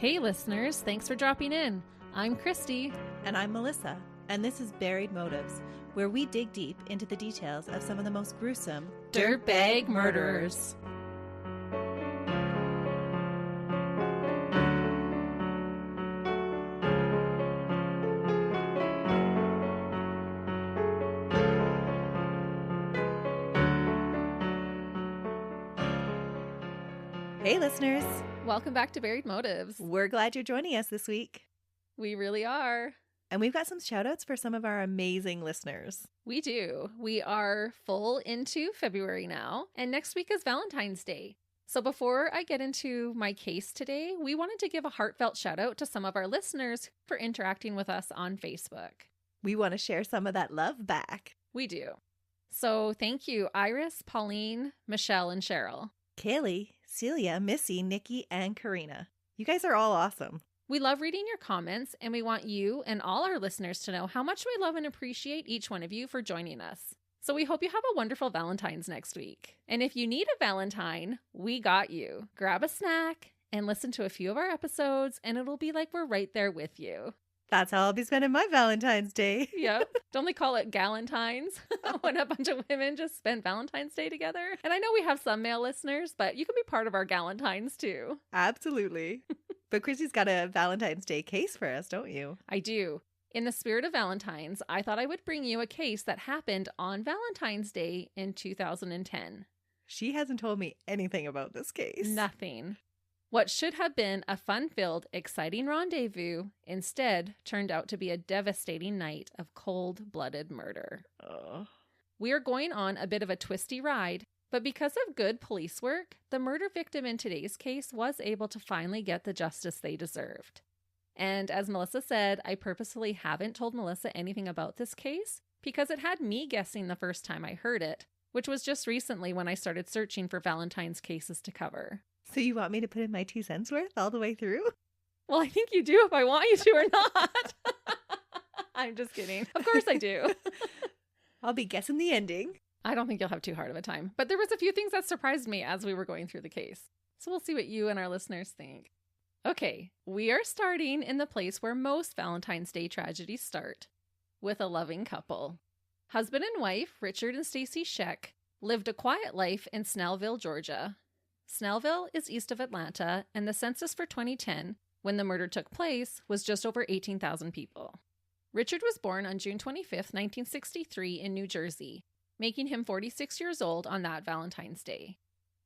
Hey listeners, thanks for dropping in. I'm Christy. And I'm Melissa, and this is Buried Motives, where we dig deep into the details of some of the most gruesome Dirtbag murderers. Hey listeners, Welcome back to Buried Motives. we're glad you're joining us this week. We really are. And we've got some shout outs for some of our amazing listeners. We do. We are full into February now, and next week is Valentine's Day. So before I get into my case today, we wanted to give a heartfelt shout out to some of our listeners for interacting with us on Facebook. We want to share some of that love back. We do. So thank you, Iris, Pauline, Michelle, and Cheryl. Kaylee, Celia, Missy, Nikki, and Karina. You guys are all awesome. We love reading your comments, and we want you and all our listeners to know how much we love and appreciate each one of you for joining us. So we hope you have a wonderful Valentine's next week. And if you need a Valentine, we got you. Grab a snack and listen to a few of our episodes, and it'll be like we're right there with you. That's how I'll be spending my Valentine's Day. Yep. Don't they call it Galentines when a bunch of women just spend Valentine's Day together? And I know we have some male listeners, but you can be part of our Galentines too. Absolutely. But Chrissy's got a Valentine's Day case for us, don't you? I do. In the spirit of Valentine's, I thought I would bring you a case that happened on Valentine's Day in 2010. She hasn't told me anything about this case. Nothing. What should have been a fun-filled, exciting rendezvous instead turned out to be a devastating night of cold-blooded murder. Oh. We are going on a bit of a twisty ride, but because of good police work, the murder victim in today's case was able to finally get the justice they deserved. And as Melissa said, I purposefully haven't told Melissa anything about this case because it had me guessing the first time I heard it, which was just recently when I started searching for Valentine's cases to cover. So you want me to put in my 2 cents worth all the way through? Well, I think you do if I want you to or not. I'm just kidding. Of course I do. I'll be guessing the ending. I don't think you'll have too hard of a time. But there was a few things that surprised me as we were going through the case. So we'll see what you and our listeners think. Okay, we are starting in the place where most Valentine's Day tragedies start, with a loving couple. Husband and wife, Richard and Stacey Schoeck, lived a quiet life in Snellville, Georgia. Snellville is east of Atlanta, and the census for 2010, when the murder took place, was just over 18,000 people. Richard was born on June 25, 1963 in New Jersey, making him 46 years old on that Valentine's Day.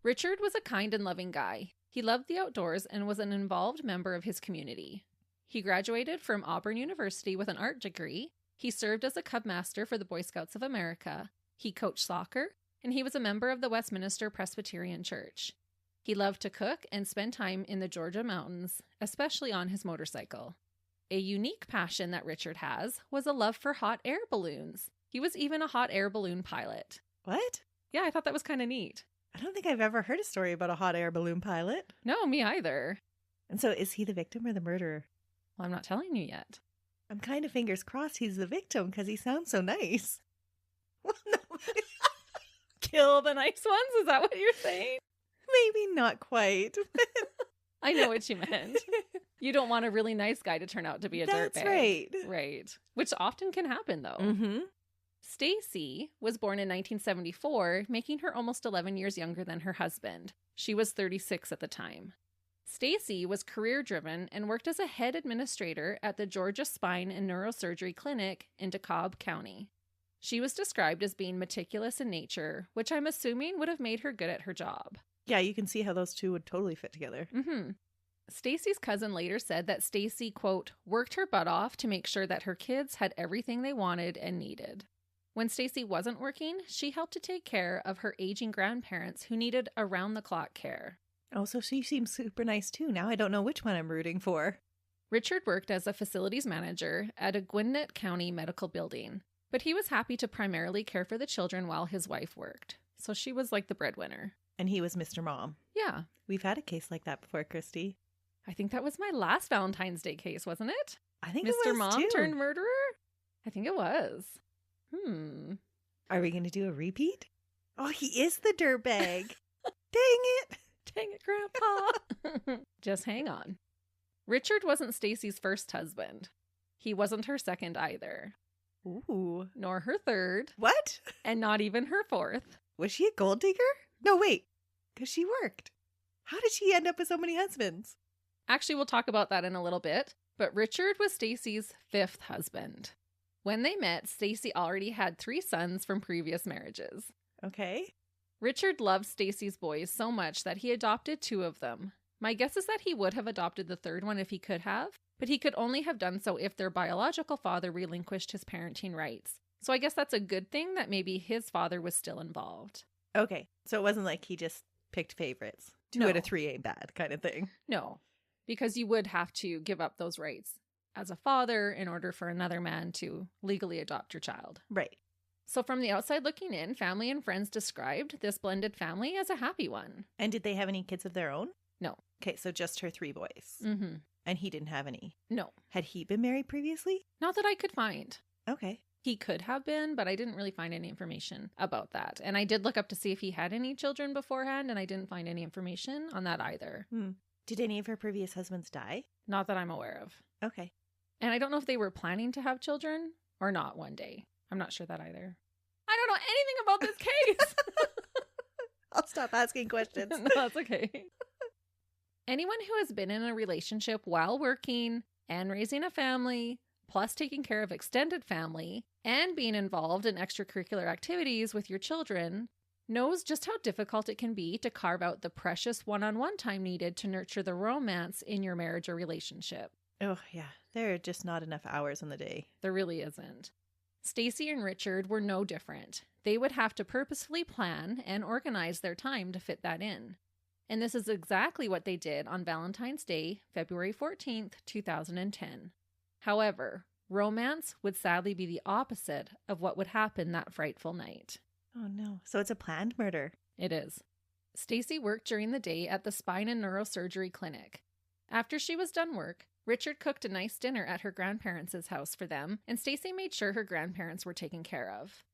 Richard was a kind and loving guy. He loved the outdoors and was an involved member of his community. He graduated from Auburn University with an art degree. He served as a Cub Master for the Boy Scouts of America. He coached soccer, and he was a member of the Westminster Presbyterian Church. He loved to cook and spend time in the Georgia mountains, especially on his motorcycle. A unique passion that Richard has was a love for hot air balloons. He was even a hot air balloon pilot. What? Yeah, I thought that was kind of neat. I don't think I've ever heard a story about a hot air balloon pilot. No, me either. And so is he the victim or the murderer? Well, I'm not telling you yet. I'm kind of fingers crossed he's the victim because he sounds so nice. Well, no. Kill the nice ones? Is that what you're saying? Maybe not quite. I know what you meant. You don't want a really nice guy to turn out to be a dirtbag. That's right. Right. Which often can happen, though. Mm-hmm. Stacey was born in 1974, making her almost 11 years younger than her husband. She was 36 at the time. Stacey was career-driven and worked as a head administrator at the Georgia Spine and Neurosurgery Clinic in DeKalb County. She was described as being meticulous in nature, which I'm assuming would have made her good at her job. Yeah, you can see how those two would totally fit together. Mm-hmm. Stacey's cousin later said that Stacey, quote, worked her butt off to make sure that her kids had everything they wanted and needed. When Stacey wasn't working, she helped to take care of her aging grandparents who needed around-the-clock care. Oh, so she seems super nice too. Now I don't know which one I'm rooting for. Richard worked as a facilities manager at a Gwinnett County medical building, but he was happy to primarily care for the children while his wife worked. So she was like the breadwinner. And he was Mr. Mom. Yeah. We've had a case like that before, Christy. I think that was my last Valentine's Day case, wasn't it? I think Mr. it was Mom too. turned murderer? I think it was. Are we going to do a repeat? Oh, he is the dirtbag. Dang it. Dang it, Grandpa. Just hang on. Richard wasn't Stacey's first husband. He wasn't her second either. Ooh. Nor her third. What? And not even her fourth. Was she a gold digger? No, wait. Because she worked. How did she end up with so many husbands? Actually, we'll talk about that in a little bit. But Richard was Stacey's fifth husband. When they met, Stacey already had 3 sons from previous marriages. Okay. Richard loved Stacey's boys so much that he adopted 2 of them. My guess is that he would have adopted the third one if he could have, but he could only have done so if their biological father relinquished his parenting rights. So I guess that's a good thing that maybe his father was still involved. Okay. So it wasn't like he just picked favorites. 2 out of 3 ain't bad kind of thing. No, because you would have to give up those rights as a father in order for another man to legally adopt your child. Right. So from the outside looking in, family and friends described this blended family as a happy one. And did they have any kids of their own? No. Okay, so just her 3 boys. Mm-hmm. And he didn't have any? No. Had he been married previously? Not that I could find. Okay. He could have been, but I didn't really find any information about that. And I did look up to see if he had any children beforehand, and I didn't find any information on that either. Did any of her previous husbands die? Not that I'm aware of. Okay. And I don't know if they were planning to have children or not one day. I'm not sure that either. I don't know anything about this case. I'll stop asking questions. No, that's okay. Anyone who has been in a relationship while working and raising a family, plus taking care of extended family, and being involved in extracurricular activities with your children, knows just how difficult it can be to carve out the precious one-on-one time needed to nurture the romance in your marriage or relationship. Oh, yeah. There are just not enough hours in the day. There really isn't. Stacey and Richard were no different. They would have to purposefully plan and organize their time to fit that in. And this is exactly what they did on Valentine's Day, February 14th, 2010. However, romance would sadly be the opposite of what would happen that frightful night. Oh no. So it's a planned murder. It is. Stacey worked during the day at the spine and neurosurgery clinic. After she was done work, Richard cooked a nice dinner at her grandparents' house for them, and Stacey made sure her grandparents were taken care of.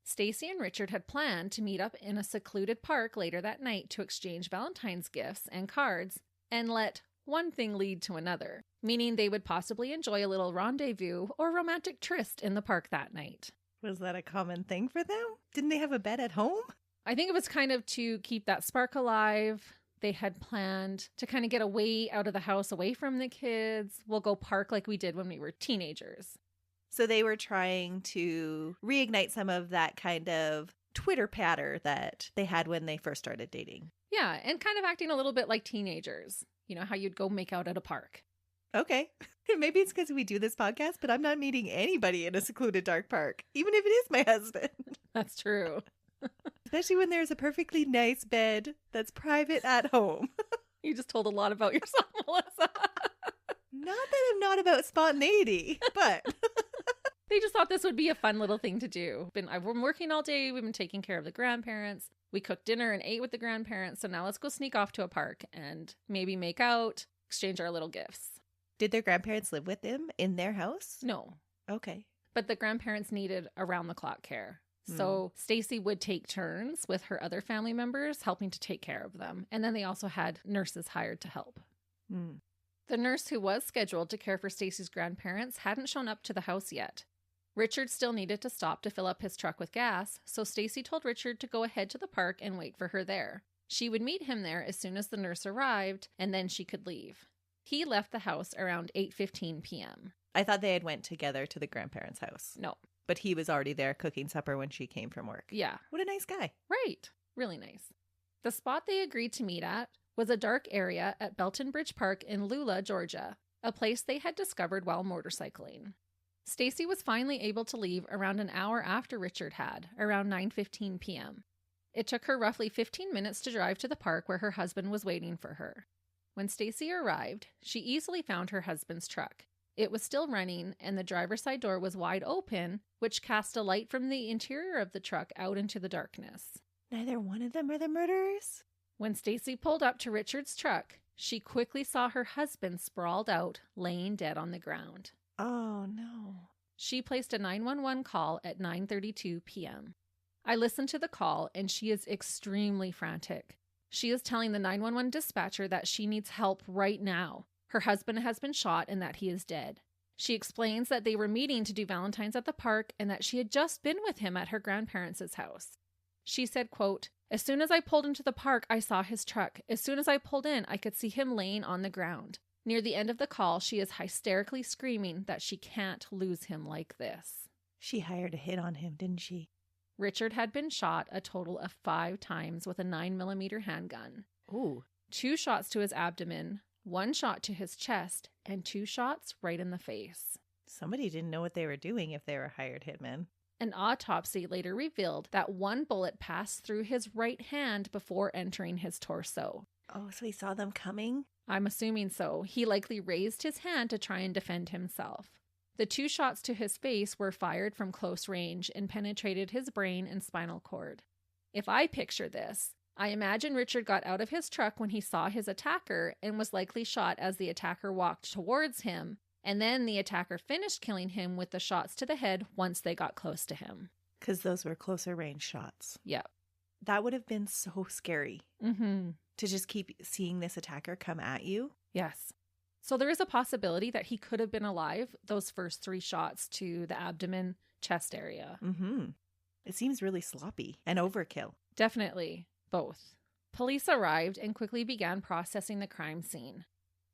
Stacey and Richard had planned to meet up in a secluded park later that night to exchange Valentine's gifts and cards and let one thing lead to another, meaning they would possibly enjoy a little rendezvous or romantic tryst in the park that night. Was that a common thing for them? Didn't they have a bed at home? I think it was kind of to keep that spark alive. They had planned to kind of get away out of the house, away from the kids. We'll go park like we did when we were teenagers. So they were trying to reignite some of that kind of Twitter patter that they had when they first started dating. Yeah, and kind of acting a little bit like teenagers. You know, how you'd go make out at a park. Okay. Maybe it's because we do this podcast, but I'm not meeting anybody in a secluded dark park, even if it is my husband. That's true. Especially when there's a perfectly nice bed that's private at home. You just told a lot about yourself, Melissa. Not that I'm not about spontaneity, but... They just thought this would be a fun little thing to do. I've been working all day. We've been taking care of the grandparents. We cooked dinner and ate with the grandparents. So now let's go sneak off to a park and maybe make out, exchange our little gifts. Did their grandparents live with them in their house? No. Okay. But the grandparents needed around-the-clock care. So Stacey would take turns with her other family members helping to take care of them. And then they also had nurses hired to help. The nurse who was scheduled to care for Stacey's grandparents hadn't shown up to the house yet. Richard still needed to stop to fill up his truck with gas, so Stacey told Richard to go ahead to the park and wait for her there. She would meet him there as soon as the nurse arrived, and then she could leave. He left the house around 8:15 p.m. I thought they had went together to the grandparents' house. No. But he was already there cooking supper when she came from work. Yeah. What a nice guy. Right. Really nice. The spot they agreed to meet at was a dark area at Belton Bridge Park in Lula, Georgia, a place they had discovered while motorcycling. Stacey was finally able to leave around an hour after Richard had, around 9:15 p.m. It took her roughly 15 minutes to drive to the park where her husband was waiting for her. When Stacey arrived, she easily found her husband's truck. It was still running, and the driver's side door was wide open, which cast a light from the interior of the truck out into the darkness. Neither one of them are the murderers? When Stacey pulled up to Richard's truck, she quickly saw her husband sprawled out, laying dead on the ground. Oh, no. She placed a 911 call at 9:32 p.m. I listened to the call, and she is extremely frantic. She is telling the 911 dispatcher that she needs help right now. Her husband has been shot and that he is dead. She explains that they were meeting to do Valentine's at the park and that she had just been with him at her grandparents' house. She said, quote, "As soon as I pulled into the park, I saw his truck. As soon as I pulled in, I could see him laying on the ground. Near the end of the call, she is hysterically screaming that she can't lose him like this." She hired a hit on him, didn't she? Richard had been shot a total of 5 times with a 9mm handgun. Ooh. 2 shots to his abdomen, 1 shot to his chest, and 2 shots right in the face. Somebody didn't know what they were doing if they were hired hitmen. An autopsy later revealed that 1 bullet passed through his right hand before entering his torso. Oh, so he saw them coming? I'm assuming so. He likely raised his hand to try and defend himself. The 2 shots to his face were fired from close range and penetrated his brain and spinal cord. If I picture this, I imagine Richard got out of his truck when he saw his attacker and was likely shot as the attacker walked towards him, and then the attacker finished killing him with the shots to the head once they got close to him. Because those were closer range shots. Yep. That would have been so scary. Mm-hmm. To just keep seeing this attacker come at you. Yes. So there is a possibility that he could have been alive those first 3 shots to the abdomen, chest area. Mm-hmm. It seems really sloppy and overkill. Definitely. Both. Police arrived and quickly began processing the crime scene.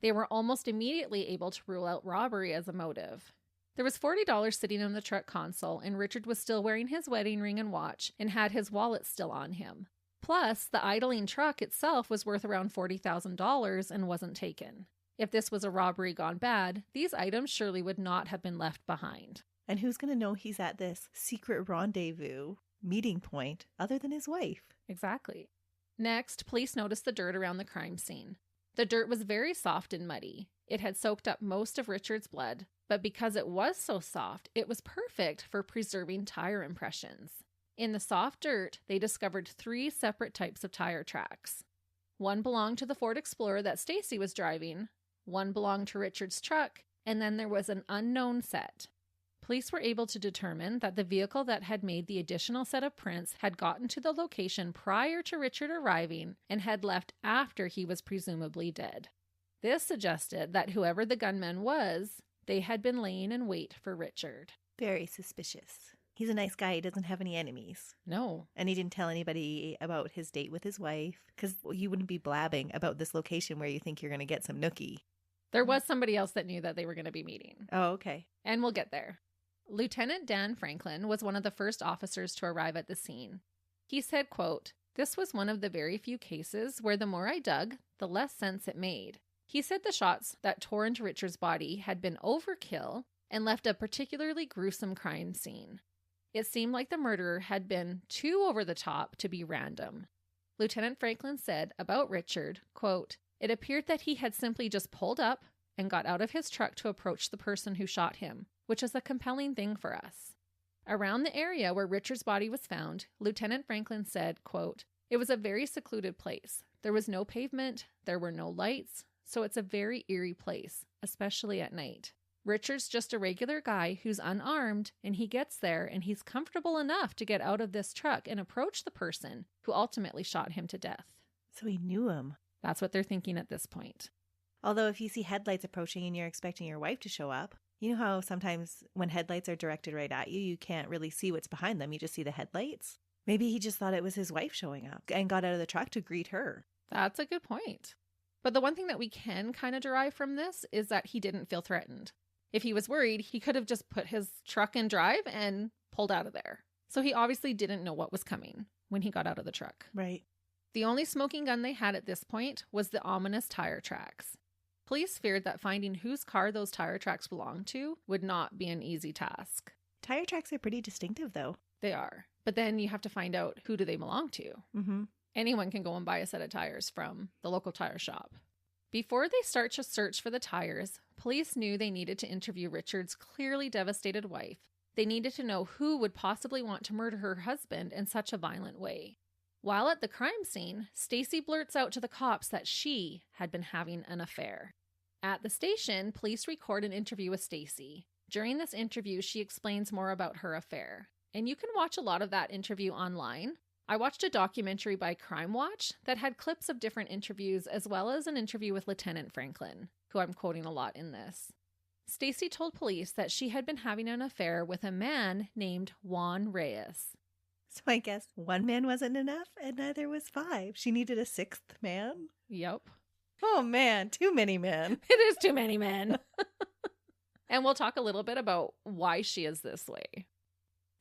They were almost immediately able to rule out robbery as a motive. There was $40 sitting in the truck console, and Richard was still wearing his wedding ring and watch and had his wallet still on him. Plus, the idling truck itself was worth around $40,000 and wasn't taken. If this was a robbery gone bad, these items surely would not have been left behind. And who's going to know he's at this secret rendezvous meeting point other than his wife? Exactly. Next, police noticed the dirt around the crime scene. The dirt was very soft and muddy. It had soaked up most of Richard's blood, but because it was so soft, it was perfect for preserving tire impressions. In the soft dirt, they discovered 3 separate types of tire tracks. 1 belonged to the Ford Explorer that Stacey was driving, 1 belonged to Richard's truck, and then there was an unknown set. Police were able to determine that the vehicle that had made the additional set of prints had gotten to the location prior to Richard arriving and had left after he was presumably dead. This suggested that whoever the gunman was, they had been laying in wait for Richard. Very suspicious. He's a nice guy. He doesn't have any enemies. No. And he didn't tell anybody about his date with his wife, because you wouldn't be blabbing about this location where you think you're going to get some nookie. There was somebody else that knew that they were going to be meeting. Oh, okay. And we'll get there. Lieutenant Dan Franklin was one of the first officers to arrive at the scene. He said, quote, "This was one of the very few cases where the more I dug, the less sense it made." He said the shots that tore into Richard's body had been overkill and left a particularly gruesome crime scene. It seemed like the murderer had been too over the top to be random. Lieutenant Franklin said about Richard, quote, "It appeared that he had simply just pulled up and got out of his truck to approach the person who shot him, which is a compelling thing for us." Around the area where Richard's body was found, Lieutenant Franklin said, quote, "It was a very secluded place. There was no pavement, there were no lights, so it's a very eerie place, especially at night. Richard's just a regular guy who's unarmed, and he gets there and he's comfortable enough to get out of this truck and approach the person who ultimately shot him to death." So he knew him. That's what they're thinking at this point. Although if you see headlights approaching and you're expecting your wife to show up, you know how sometimes when headlights are directed right at you, you can't really see what's behind them. You just see the headlights. Maybe he just thought it was his wife showing up and got out of the truck to greet her. That's a good point. But the one thing that we can kind of derive from this is that he didn't feel threatened. If he was worried, he could have just put his truck in drive and pulled out of there. So he obviously didn't know what was coming when he got out of the truck. Right. The only smoking gun they had at this point was the ominous tire tracks. Police feared that finding whose car those tire tracks belonged to would not be an easy task. Tire tracks are pretty distinctive, though. They are. But then you have to find out who do they belong to. Mm-hmm. Anyone can go and buy a set of tires from the local tire shop. Before they start to search for the tires, police knew they needed to interview Richard's clearly devastated wife. They needed to know who would possibly want to murder her husband in such a violent way. While at the crime scene, Stacey blurts out to the cops that she had been having an affair. At the station, police record an interview with Stacey. During this interview, she explains more about her affair. And you can watch a lot of that interview online. I watched a documentary by Crime Watch that had clips of different interviews as well as an interview with Lieutenant Franklin, who I'm quoting a lot in this. Stacey told police that she had been having an affair with a man named Juan Reyes. So I guess one man wasn't enough and neither was five. She needed a sixth man? Yep. Oh man, too many men. It is too many men. And we'll talk a little bit about why she is this way.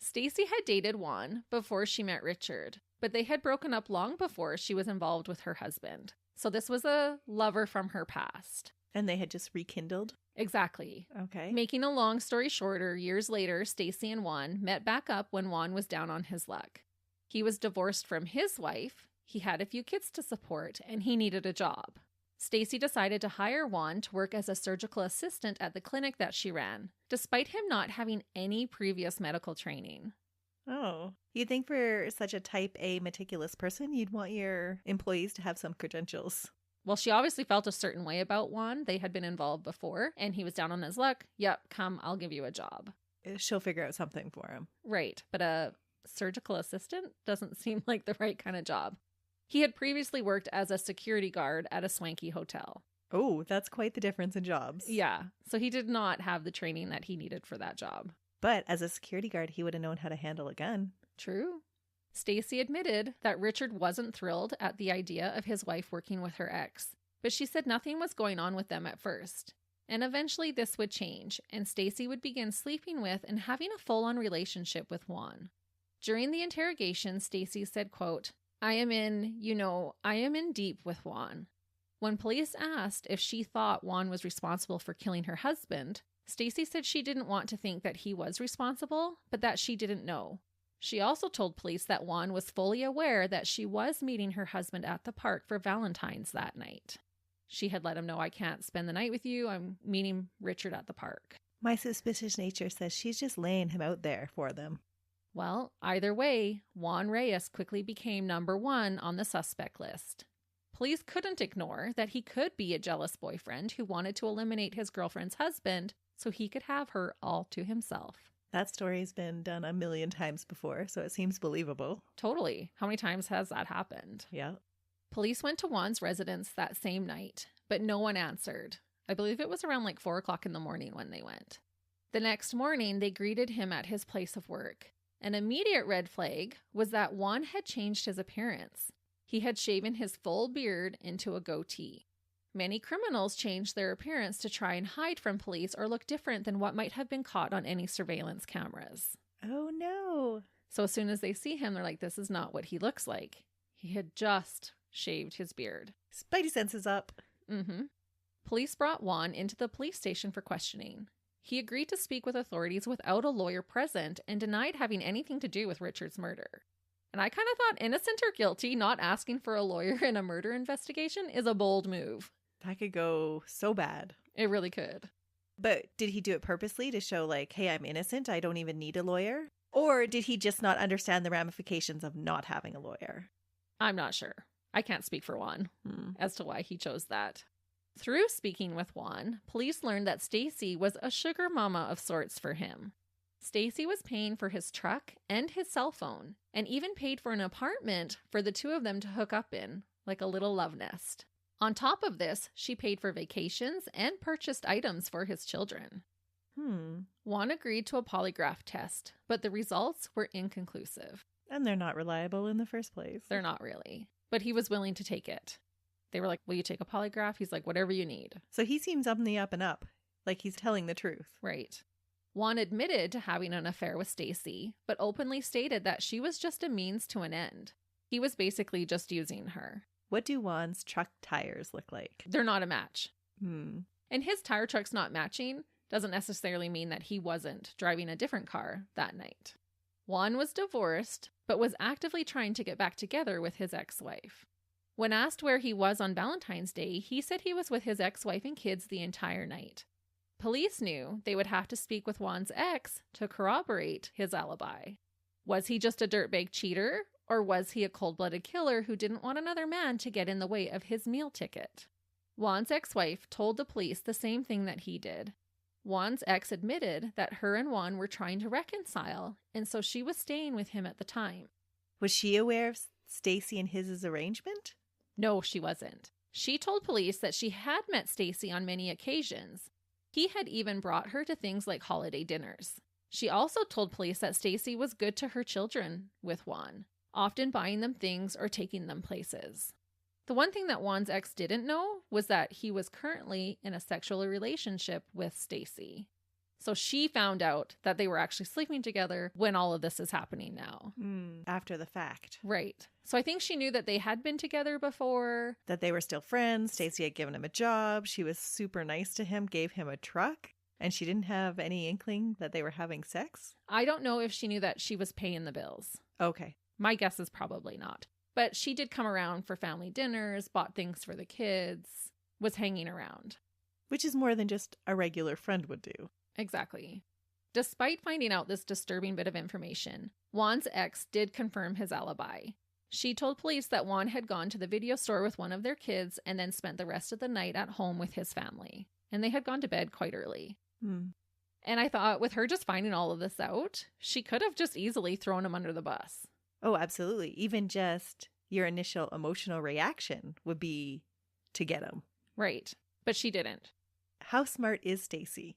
Stacey had dated Juan before she met Richard, but they had broken up long before she was involved with her husband. So this was a lover from her past. And they had just rekindled? Exactly. Okay. Making a long story shorter, years later, Stacey and Juan met back up when Juan was down on his luck. He was divorced from his wife, he had a few kids to support, and he needed a job. Stacey decided to hire Juan to work as a surgical assistant at the clinic that she ran, despite him not having any previous medical training. Oh. You'd think for such a type A meticulous person, you'd want your employees to have some credentials. Well, she obviously felt a certain way about Juan. They had been involved before, and he was down on his luck. Yep, come, I'll give you a job. She'll figure out something for him. Right, but a surgical assistant doesn't seem like the right kind of job. He had previously worked as a security guard at a swanky hotel. Oh, that's quite the difference in jobs. Yeah, so he did not have the training that he needed for that job. But as a security guard, he would have known how to handle a gun. True. Stacey admitted that Richard wasn't thrilled at the idea of his wife working with her ex, but she said nothing was going on with them at first. And eventually this would change, and Stacey would begin sleeping with and having a full-on relationship with Juan. During the interrogation, Stacey said, quote, I am in deep with Juan. When police asked if she thought Juan was responsible for killing her husband, Stacey said she didn't want to think that he was responsible, but that she didn't know. She also told police that Juan was fully aware that she was meeting her husband at the park for Valentine's that night. She had let him know, I can't spend the night with you. I'm meeting Richard at the park. My suspicious nature says she's just laying him out there for them. Well, either way, Juan Reyes quickly became number one on the suspect list. Police couldn't ignore that he could be a jealous boyfriend who wanted to eliminate his girlfriend's husband so he could have her all to himself. That story's been done a million times before, so it seems believable. Totally. How many times has that happened? Yeah. Police went to Juan's residence that same night, but no one answered. I believe it was around like 4 o'clock in the morning when they went. The next morning, they greeted him at his place of work. An immediate red flag was that Juan had changed his appearance. He had shaven his full beard into a goatee. Many criminals change their appearance to try and hide from police or look different than what might have been caught on any surveillance cameras. Oh no. So as soon as they see him, they're like, this is not what he looks like. He had just shaved his beard. Spidey sense is up. Mm-hmm. Police brought Juan into the police station for questioning. He agreed to speak with authorities without a lawyer present and denied having anything to do with Richard's murder. And I kind of thought innocent or guilty, not asking for a lawyer in a murder investigation is a bold move. That could go so bad. It really could. But did he do it purposely to show like, hey, I'm innocent, I don't even need a lawyer? Or did he just not understand the ramifications of not having a lawyer? I'm not sure. I can't speak for Juan as to why he chose that. Through speaking with Juan, police learned that Stacey was a sugar mama of sorts for him. Stacey was paying for his truck and his cell phone, and even paid for an apartment for the two of them to hook up in, like a little love nest. On top of this, she paid for vacations and purchased items for his children. Juan agreed to a polygraph test, but the results were inconclusive. And they're not reliable in the first place. They're not really, but he was willing to take it. They were like, will you take a polygraph? He's like, whatever you need. So he seems on the up and up, like he's telling the truth. Right. Juan admitted to having an affair with Stacey, but openly stated that she was just a means to an end. He was basically just using her. What do Juan's truck tires look like? They're not a match. And his tire trucks not matching doesn't necessarily mean that he wasn't driving a different car that night. Juan was divorced, but was actively trying to get back together with his ex-wife. When asked where he was on Valentine's Day, he said he was with his ex-wife and kids the entire night. Police knew they would have to speak with Juan's ex to corroborate his alibi. Was he just a dirtbag cheater, or was he a cold-blooded killer who didn't want another man to get in the way of his meal ticket? Juan's ex-wife told the police the same thing that he did. Juan's ex admitted that her and Juan were trying to reconcile, and so she was staying with him at the time. Was she aware of Stacey and his arrangement? No, she wasn't. She told police that she had met Stacey on many occasions. He had even brought her to things like holiday dinners. She also told police that Stacey was good to her children with Juan, often buying them things or taking them places. The one thing that Juan's ex didn't know was that he was currently in a sexual relationship with Stacey. So she found out that they were actually sleeping together when all of this is happening now. After the fact. Right. So I think she knew that they had been together before. That they were still friends. Stacey had given him a job. She was super nice to him, gave him a truck. And she didn't have any inkling that they were having sex? I don't know if she knew that she was paying the bills. Okay. My guess is probably not. But she did come around for family dinners, bought things for the kids, was hanging around. Which is more than just a regular friend would do. Exactly. Despite finding out this disturbing bit of information, Juan's ex did confirm his alibi. She told police that Juan had gone to the video store with one of their kids and then spent the rest of the night at home with his family. And they had gone to bed quite early. And I thought with her just finding all of this out, she could have just easily thrown him under the bus. Oh, absolutely. Even just your initial emotional reaction would be to get him. Right. But she didn't. How smart is Stacey?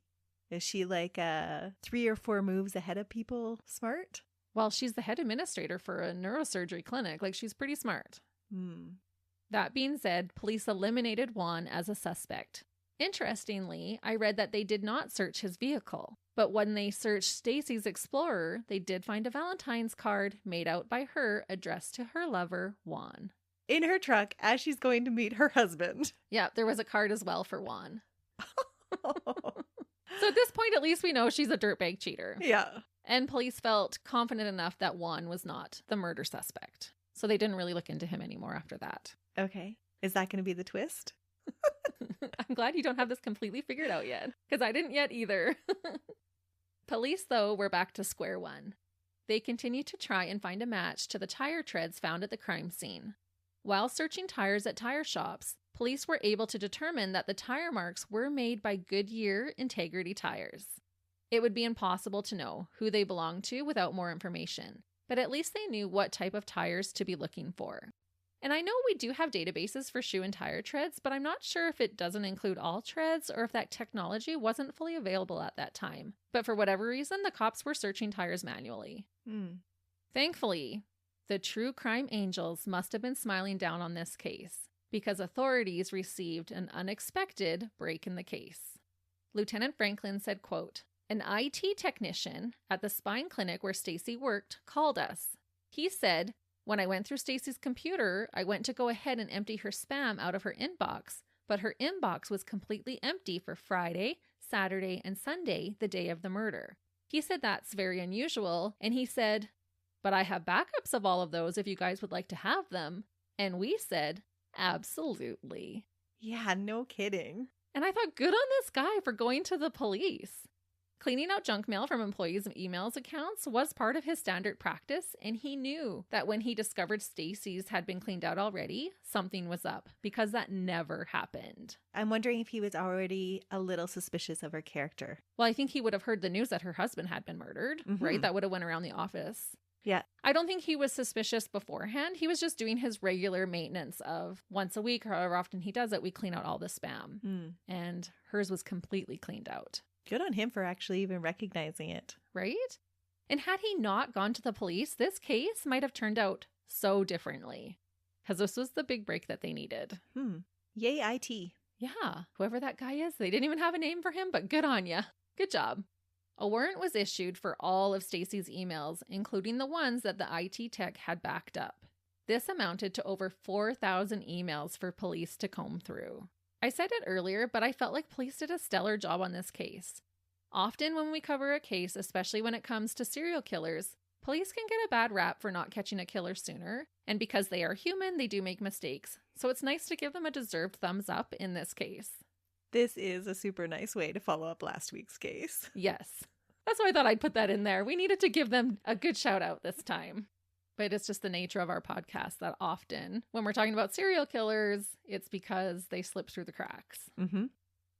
Is she like 3 or 4 moves ahead of people smart? Well, she's the head administrator for a neurosurgery clinic. Like, she's pretty smart. That being said, police eliminated Juan as a suspect. Interestingly, I read that they did not search his vehicle. But when they searched Stacey's Explorer, they did find a Valentine's card made out by her addressed to her lover, Juan. In her truck as she's going to meet her husband. Yeah, there was a card as well for Juan. So at this point, at least we know she's a dirtbag cheater. Yeah. And police felt confident enough that Juan was not the murder suspect. So they didn't really look into him anymore after that. Okay. Is that going to be the twist? I'm glad you don't have this completely figured out yet, because I didn't yet either. Police, though, were back to square one. They continued to try and find a match to the tire treads found at the crime scene. While searching tires at tire shops, police were able to determine that the tire marks were made by Goodyear Integrity tires. It would be impossible to know who they belonged to without more information, but at least they knew what type of tires to be looking for. And I know we do have databases for shoe and tire treads, but I'm not sure if it doesn't include all treads or if that technology wasn't fully available at that time. But for whatever reason, the cops were searching tires manually. Thankfully, the true crime angels must have been smiling down on this case, because authorities received an unexpected break in the case. Lieutenant Franklin said, quote, "An IT technician at the spine clinic where Stacey worked called us. He said, when I went through Stacey's computer, I went to go ahead and empty her spam out of her inbox, but her inbox was completely empty for Friday, Saturday, and Sunday, the day of the murder. He said that's very unusual, and he said, but I have backups of all of those if you guys would like to have them. And we said, absolutely." Yeah, no kidding. And I thought, good on this guy for going to the police. Cleaning out junk mail from employees' emails accounts was part of his standard practice, and he knew that when he discovered Stacey's had been cleaned out already, something was up, because that never happened. I'm wondering if he was already a little suspicious of her character. Well, I think he would have heard the news that her husband had been murdered, right? That would have went around the office. Yeah. I don't think he was suspicious beforehand. He was just doing his regular maintenance of once a week, however often he does it, we clean out all the spam. And hers was completely cleaned out. Good on him for actually even recognizing it. Right? And had he not gone to the police, this case might have turned out so differently. Because this was the big break that they needed. Yay, IT. Yeah, whoever that guy is, they didn't even have a name for him, but good on ya. Good job. A warrant was issued for all of Stacey's emails, including the ones that the IT tech had backed up. This amounted to over 4,000 emails for police to comb through. I said it earlier, but I felt like police did a stellar job on this case. Often when we cover a case, especially when it comes to serial killers, police can get a bad rap for not catching a killer sooner, and because they are human, they do make mistakes. So it's nice to give them a deserved thumbs up in this case. This is a super nice way to follow up last week's case. Yes. That's why I thought I'd put that in there. We needed to give them a good shout out this time. But it's just the nature of our podcast that often, when we're talking about serial killers, it's because they slip through the cracks.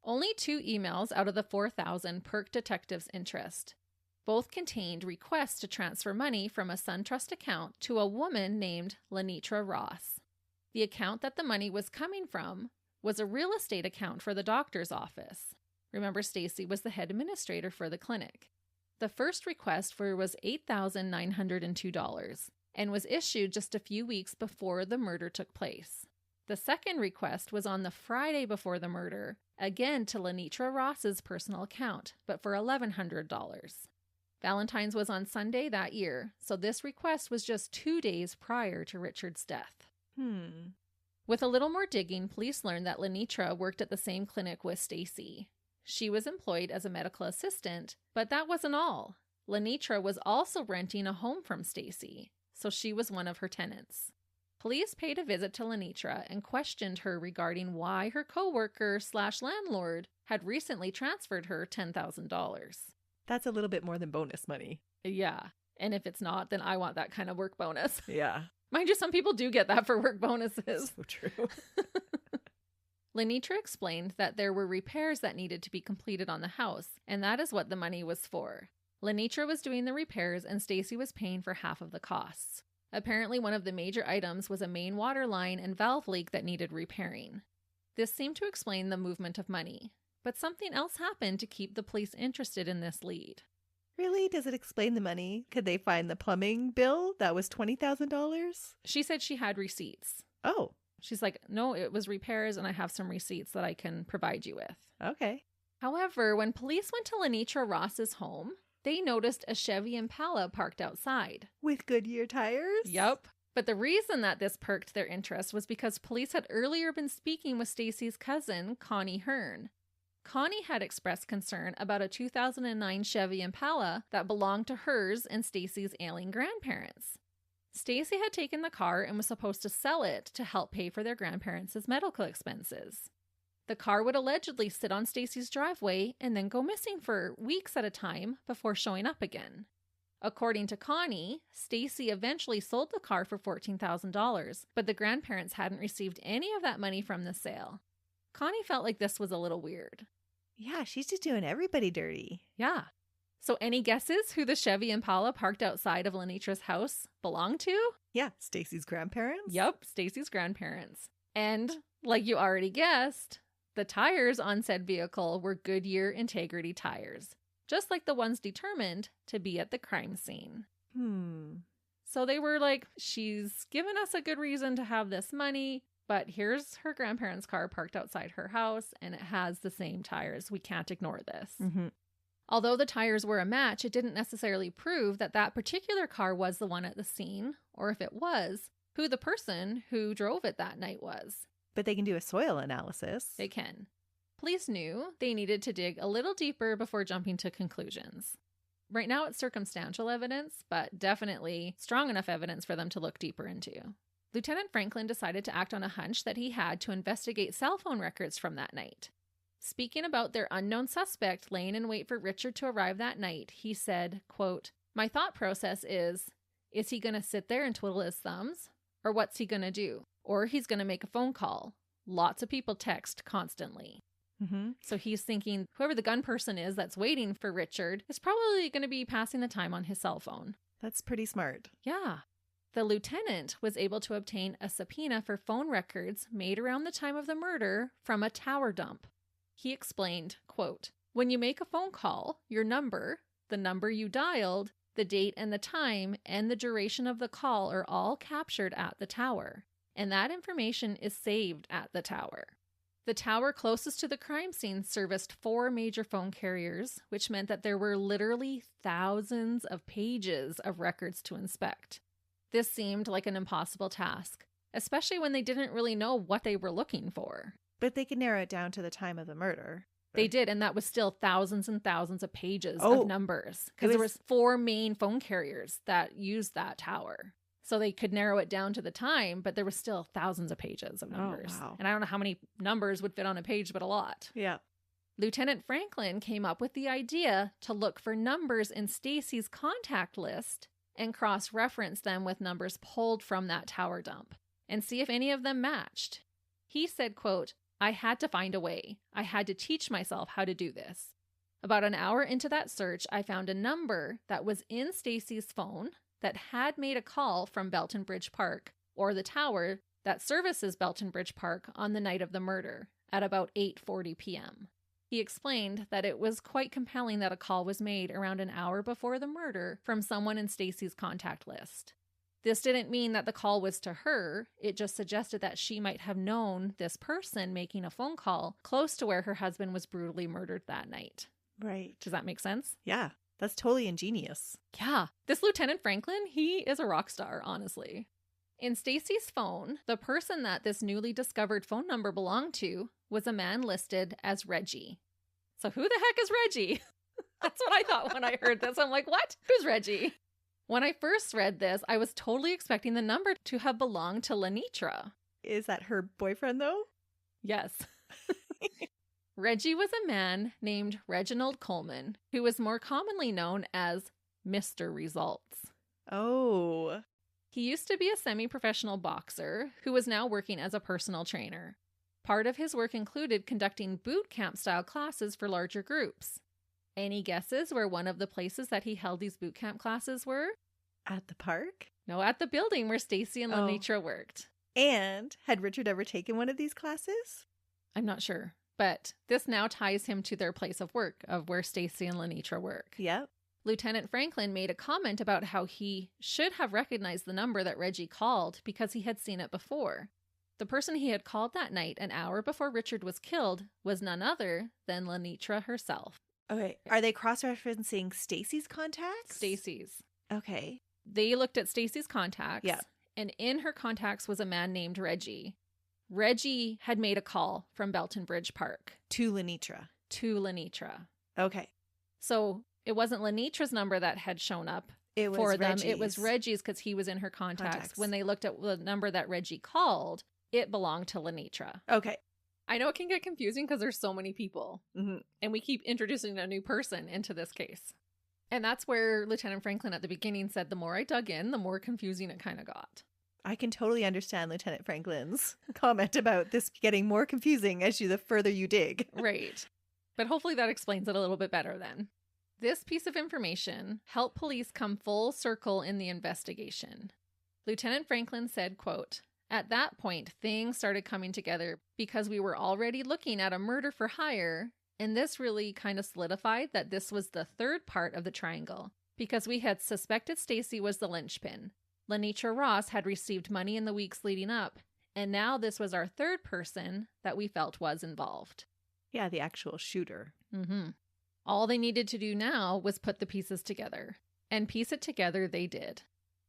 Only 2 emails out of the 4,000 perked detectives' interest. Both contained requests to transfer money from a SunTrust account to a woman named Lenitra Ross. The account that the money was coming from was a real estate account for the doctor's office. Remember, Stacey was the head administrator for the clinic. The first request was $8,902 and was issued just a few weeks before the murder took place. The second request was on the Friday before the murder, again to Lenitra Ross's personal account, but for $1,100. Valentine's was on Sunday that year, so this request was just 2 days prior to Richard's death. With a little more digging, police learned that Lenitra worked at the same clinic with Stacey. She was employed as a medical assistant, but that wasn't all. Lenitra was also renting a home from Stacey, so she was one of her tenants. Police paid a visit to Lenitra and questioned her regarding why her coworker/landlord had recently transferred her $10,000. That's a little bit more than bonus money. Yeah, and if it's not, then I want that kind of work bonus. Yeah. Mind you, some people do get that for work bonuses. So true. Lenitra explained that there were repairs that needed to be completed on the house, and that is what the money was for. Lenitra was doing the repairs, and Stacey was paying for half of the costs. Apparently, one of the major items was a main water line and valve leak that needed repairing. This seemed to explain the movement of money, but something else happened to keep the police interested in this lead. Really? Does it explain the money? Could they find the plumbing bill? That was $20,000? She said she had receipts. Oh. She's like, no, it was repairs, and I have some receipts that I can provide you with. Okay. However, when police went to Lenitra Ross's home, they noticed a Chevy Impala parked outside. With Goodyear tires? Yep. But the reason that this perked their interest was because police had earlier been speaking with Stacey's cousin, Connie Hearn. Connie had expressed concern about a 2009 Chevy Impala that belonged to hers and Stacey's ailing grandparents. Stacey had taken the car and was supposed to sell it to help pay for their grandparents' medical expenses. The car would allegedly sit on Stacey's driveway and then go missing for weeks at a time before showing up again. According to Connie, Stacey eventually sold the car for $14,000, but the grandparents hadn't received any of that money from the sale. Connie felt like this was a little weird. Yeah, she's just doing everybody dirty. Yeah. So any guesses who the Chevy Impala parked outside of Lenitra's house belonged to? Yeah, Stacey's grandparents? Yep, Stacey's grandparents. And, like you already guessed, the tires on said vehicle were Goodyear Integrity tires, just like the ones determined to be at the crime scene. So they were like, she's given us a good reason to have this money, but here's her grandparents' car parked outside her house, and it has the same tires. We can't ignore this. Although the tires were a match, it didn't necessarily prove that that particular car was the one at the scene, or if it was, who the person who drove it that night was. But they can do a soil analysis. They can. Police knew they needed to dig a little deeper before jumping to conclusions. Right now it's circumstantial evidence, but definitely strong enough evidence for them to look deeper into. Lieutenant Franklin decided to act on a hunch that he had to investigate cell phone records from that night. Speaking about their unknown suspect laying in wait for Richard to arrive that night, he said, quote, "My thought process is he going to sit there and twiddle his thumbs? Or what's he going to do? Or he's going to make a phone call. Lots of people text constantly." So he's thinking whoever the gun person is that's waiting for Richard is probably going to be passing the time on his cell phone. That's pretty smart. Yeah. The lieutenant was able to obtain a subpoena for phone records made around the time of the murder from a tower dump. He explained, quote, "When you make a phone call, your number, the number you dialed, the date and the time, and the duration of the call are all captured at the tower, and that information is saved at the tower. The tower closest to the crime scene serviced 4 major phone carriers, which meant that there were literally thousands of pages of records to inspect. This seemed like an impossible task, especially when they didn't really know what they were looking for. But they could narrow it down to the time of the murder. They did, and that was still thousands and thousands of pages of numbers, because there was 4 main phone carriers that used that tower. So they could narrow it down to the time, but there was still thousands of pages of numbers. Oh, wow. And I don't know how many numbers would fit on a page, but a lot. Yeah. Lieutenant Franklin came up with the idea to look for numbers in Stacey's contact list and cross-reference them with numbers pulled from that tower dump and see if any of them matched. He said, quote, "I had to find a way. I had to teach myself how to do this. About an hour into that search, I found a number that was in Stacey's phone that had made a call from Belton Bridge Park, or the tower that services Belton Bridge Park, on the night of the murder at about 8:40 p.m. He explained that it was quite compelling that a call was made around an hour before the murder from someone in Stacey's contact list. This didn't mean that the call was to her. It just suggested that she might have known this person making a phone call close to where her husband was brutally murdered that night. Right. Does that make sense? Yeah, that's totally ingenious. Yeah. This Lieutenant Franklin, he is a rock star, honestly. In Stacey's phone, the person that this newly discovered phone number belonged to was a man listed as Reggie. So who the heck is Reggie? That's what I thought when I heard this. I'm like, what? Who's Reggie? When I first read this, I was totally expecting the number to have belonged to Lenitra. Is that her boyfriend, though? Yes. Reggie was a man named Reginald Coleman, who was more commonly known as Mr. Results. Oh. He used to be a semi-professional boxer who was now working as a personal trainer. Part of his work included conducting boot camp style classes for larger groups. Any guesses where one of the places that he held these boot camp classes were? At the park? No, at the building where Stacey and Lenitra worked. And had Richard ever taken one of these classes? I'm not sure, but this now ties him to their place of work, of where Stacey and Lenitra work. Yep. Lieutenant Franklin made a comment about how he should have recognized the number that Reggie called because he had seen it before. The person he had called that night, an hour before Richard was killed, was none other than Lenitra herself. Okay. Are they cross-referencing Stacey's contacts? Stacey's. Okay. They looked at Stacey's contacts, Yeah. and in her contacts was a man named Reggie. Reggie had made a call from Belton Bridge Park. To Lenitra. To Lenitra. Okay. So it wasn't Lenitra's number that had shown up It was for them. Reggie's. It was Reggie's because he was in her contacts. When they looked at the number that Reggie called, it belonged to Lenitra. Okay. I know it can get confusing because there's so many people, and we keep introducing a new person into this case. And that's where Lieutenant Franklin at the beginning said the more I dug in, the more confusing it kind of got. I can totally understand Lieutenant Franklin's comment about this getting more confusing as the further you dig. Right. But hopefully that explains it a little bit better then. This piece of information helped police come full circle in the investigation. Lieutenant Franklin said, quote, "At that point, things started coming together because we were already looking at a murder for hire, and this really kind of solidified that this was the third part of the triangle, because we had suspected Stacey was the linchpin. Lenitra Ross had received money in the weeks leading up, and now this was our third person that we felt was involved." Yeah, the actual shooter. All they needed to do now was put the pieces together, and piece it together they did.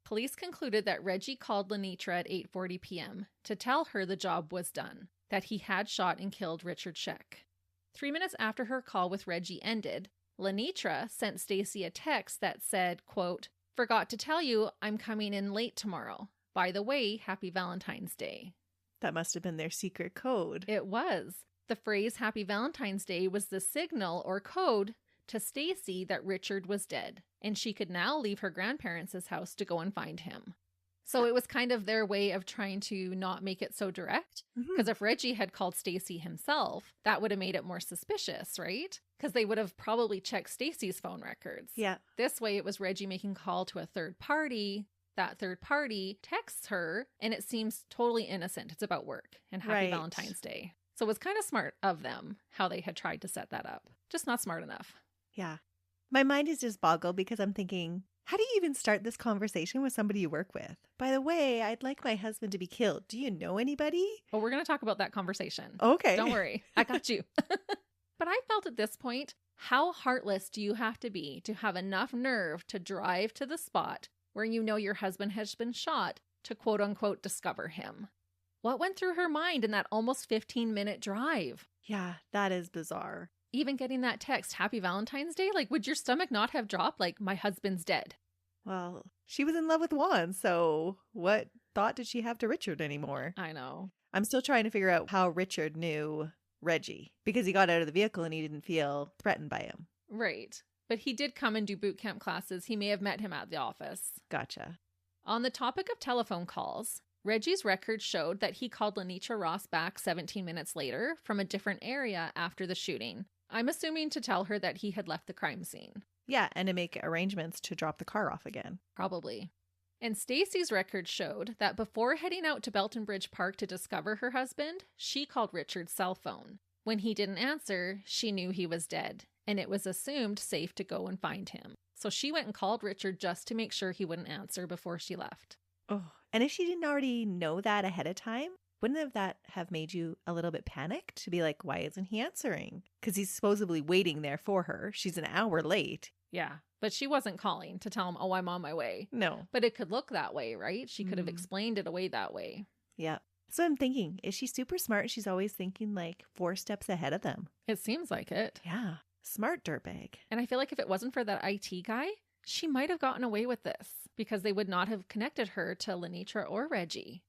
Police concluded that Reggie called Lenitra at 8:40 p.m. to tell her the job was done, that he had shot and killed Richard Schoeck. 3 minutes after her call with Reggie ended, Lenitra sent Stacey a text that said, quote, "Forgot to tell you I'm coming in late tomorrow. By the way, happy Valentine's Day." That must have been their secret code. It was. The phrase Happy Valentine's Day was the signal or code to Stacey that Richard was dead, and she could now leave her grandparents' house to go and find him. So it was kind of their way of trying to not make it so direct. Because if Reggie had called Stacey himself, that would have made it more suspicious, right? Because they would have probably checked Stacey's phone records. Yeah. This way it was Reggie making a call to a third party. That third party texts her, and it seems totally innocent. It's about work and Happy Valentine's Day. So it was kind of smart of them how they had tried to set that up. Just not smart enough. Yeah. My mind is just boggled because I'm thinking, how do you even start this conversation with somebody you work with? By the way, I'd like my husband to be killed. Do you know anybody? Well, we're going to talk about that conversation. Okay. Don't worry. I got you. But I felt at this point, how heartless do you have to have enough nerve to drive to the spot where you know your husband has been shot to quote unquote discover him? What went through her mind in that almost 15-minute drive? Yeah, that is bizarre. Even getting that text, Happy Valentine's Day, like, would your stomach not have dropped? Like, my husband's dead. Well, she was in love with Juan, so what thought did she have to Richard anymore? I know. I'm still trying to figure out how Richard knew Reggie, because he got out of the vehicle and he didn't feel threatened by him. Right. But he did come and do boot camp classes. He may have met him at the office. Gotcha. On the topic of telephone calls, Reggie's record showed that he called Lenitra Ross back 17 minutes later from a different area after the shooting, I'm assuming to tell her that he had left the crime scene. Yeah, and to make arrangements to drop the car off again. Probably. And Stacey's record showed that before heading out to Belton Bridge Park to discover her husband, she called Richard's cell phone. When he didn't answer, she knew he was dead, and it was assumed safe to go and find him. So she went and called Richard just to make sure he wouldn't answer before she left. Oh, and if she didn't already know that ahead of time, wouldn't that have made you a little bit panicked to be like, why isn't he answering? Because he's supposedly waiting there for her. She's an hour late. Yeah, but she wasn't calling to tell him, oh, I'm on my way. No. But it could look that way, right? She could have explained it away that way. Yeah. So I'm thinking, is she super smart? She's always thinking like 4 steps ahead of them. It seems like it. Yeah. Smart dirtbag. And I feel like if it wasn't for that IT guy, she might have gotten away with this because they would not have connected her to Lenitra or Reggie.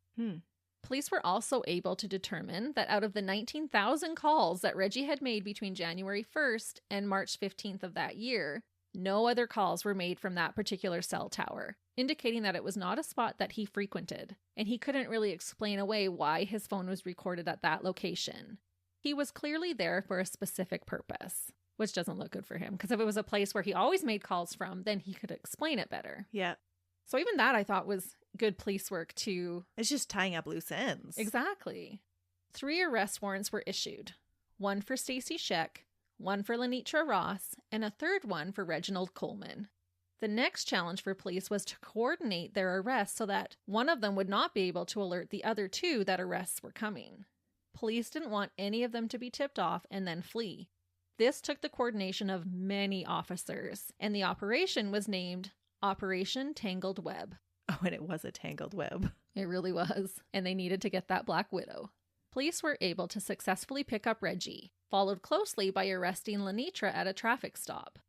Police were also able to determine that out of the 19,000 calls that Reggie had made between January 1st and March 15th of that year, no other calls were made from that particular cell tower, indicating that it was not a spot that he frequented, and he couldn't really explain away why his phone was recorded at that location. He was clearly there for a specific purpose, which doesn't look good for him, because if it was a place where he always made calls from, then he could explain it better. Yeah. So even that I thought was good police work too. It's just tying up loose ends. Exactly. 3 arrest warrants were issued. 1 for Stacey Schoeck, 1 for Lenitra Ross, and a 3rd one for Reginald Coleman. The next challenge for police was to coordinate their arrests so that one of them would not be able to alert the other 2 that arrests were coming. Police didn't want any of them to be tipped off and then flee. This took the coordination of many officers, and the operation was named Operation Tangled Web. Oh, and it was a tangled web. It really was, and they needed to get that Black Widow. Police were able to successfully pick up Reggie, followed closely by arresting Lenitra at a traffic stop.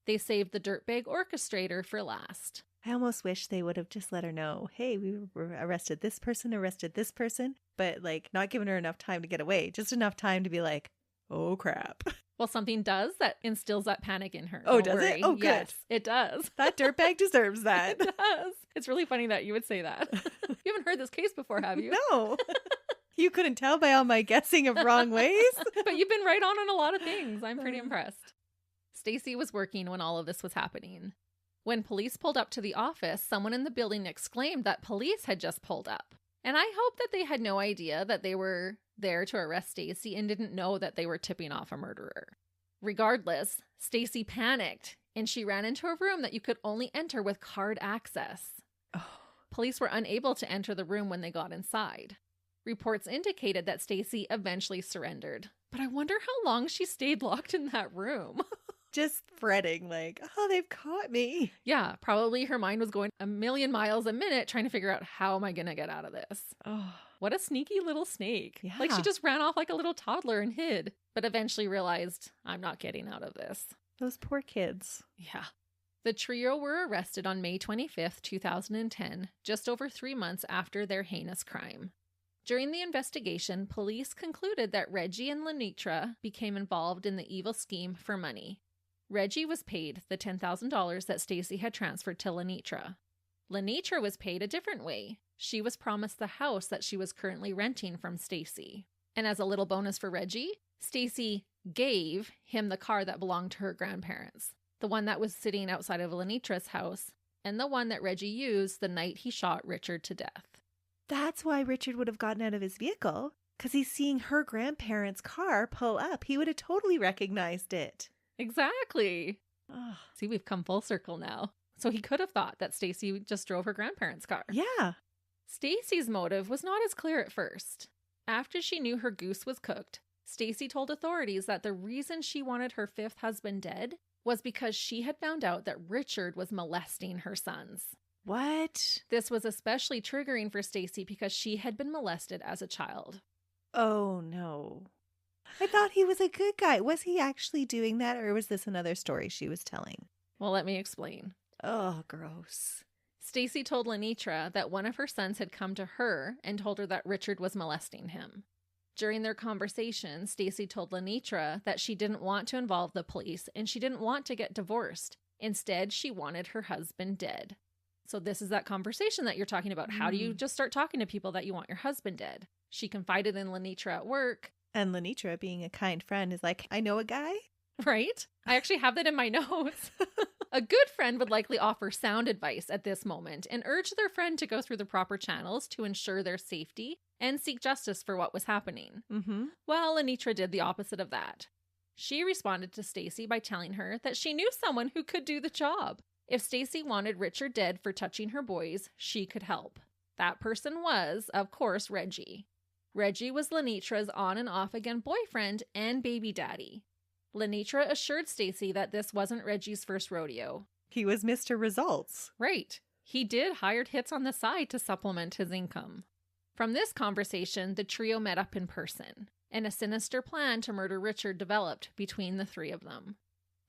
They saved the dirtbag orchestrator for last. I almost wish they would have just let her know, hey, we arrested this person, but like not giving her enough time to get away, just enough time to be like, oh crap. Well, something does that instills that panic in her. Oh, Don't does worry. it? Oh, good. Yes, it does. That dirtbag deserves that. It does. It's really funny that you would say that. You haven't heard this case before, have you? No. You couldn't tell by all my guessing of wrong ways. But you've been right on a lot of things. I'm pretty impressed. Stacey was working when all of this was happening. When police pulled up to the office, someone in the building exclaimed that police had just pulled up. And I hope that they had no idea that they were there to arrest Stacey and didn't know that they were tipping off a murderer. Regardless, Stacey panicked and she ran into a room that you could only enter with card access. Oh. Police were unable to enter the room when they got inside. Reports indicated that Stacey eventually surrendered, but I wonder how long she stayed locked in that room. Just fretting like, oh, they've caught me. Yeah, probably her mind was going a million miles a minute trying to figure out, how am I going to get out of this? Oh, What a sneaky little snake. Yeah. Like she just ran off like a little toddler and hid, but eventually realized, I'm not getting out of this. those poor kids. Yeah. The trio were arrested on May 25th, 2010, just over 3 months after their heinous crime. During the investigation, police concluded that Reggie and Lenitra became involved in the evil scheme for money. Reggie was paid the $10,000 that Stacey had transferred to Lenitra. Lenitra was paid a different way. She was promised the house that she was currently renting from Stacey. And as a little bonus for Reggie, Stacey gave him the car that belonged to her grandparents, the one that was sitting outside of Lenitra's house, and the one that Reggie used the night he shot Richard to death. That's why Richard would have gotten out of his vehicle, because he's seeing her grandparents' car pull up. He would have totally recognized it. Exactly. Oh. See, we've come full circle now. So he could have thought that Stacey just drove her grandparents' car. Yeah. Stacey's motive was not as clear at first. After she knew her goose was cooked, Stacey told authorities that the reason she wanted her 5th husband dead was because she had found out that Richard was molesting her sons. What? This was especially triggering for Stacey because she had been molested as a child. Oh, no. I thought he was a good guy. Was he actually doing that, or was this another story she was telling? Well, let me explain. Oh, gross. Stacey told Lenitra that one of her sons had come to her and told her that Richard was molesting him. During their conversation, Stacey told Lenitra that she didn't want to involve the police and she didn't want to get divorced. Instead, she wanted her husband dead. So this is that conversation that you're talking about. How do you just start talking to people that you want your husband dead? She confided in Lenitra at work. And Lenitra, being a kind friend, is like, I know a guy. Right? I actually have that in my notes. A good friend would likely offer sound advice at this moment and urge their friend to go through the proper channels to ensure their safety and seek justice for what was happening. Mm-hmm. Well, Lenitra did the opposite of that. She responded to Stacey by telling her that she knew someone who could do the job. If Stacey wanted Richard dead for touching her boys, she could help. That person was, of course, Reggie. Reggie was Lenitra's on and off again boyfriend and baby daddy. Lenitra assured Stacey that this wasn't Reggie's first rodeo. He was Mr. Results. Right. He did hired hits on the side to supplement his income. From this conversation, the trio met up in person, and a sinister plan to murder Richard developed between the three of them.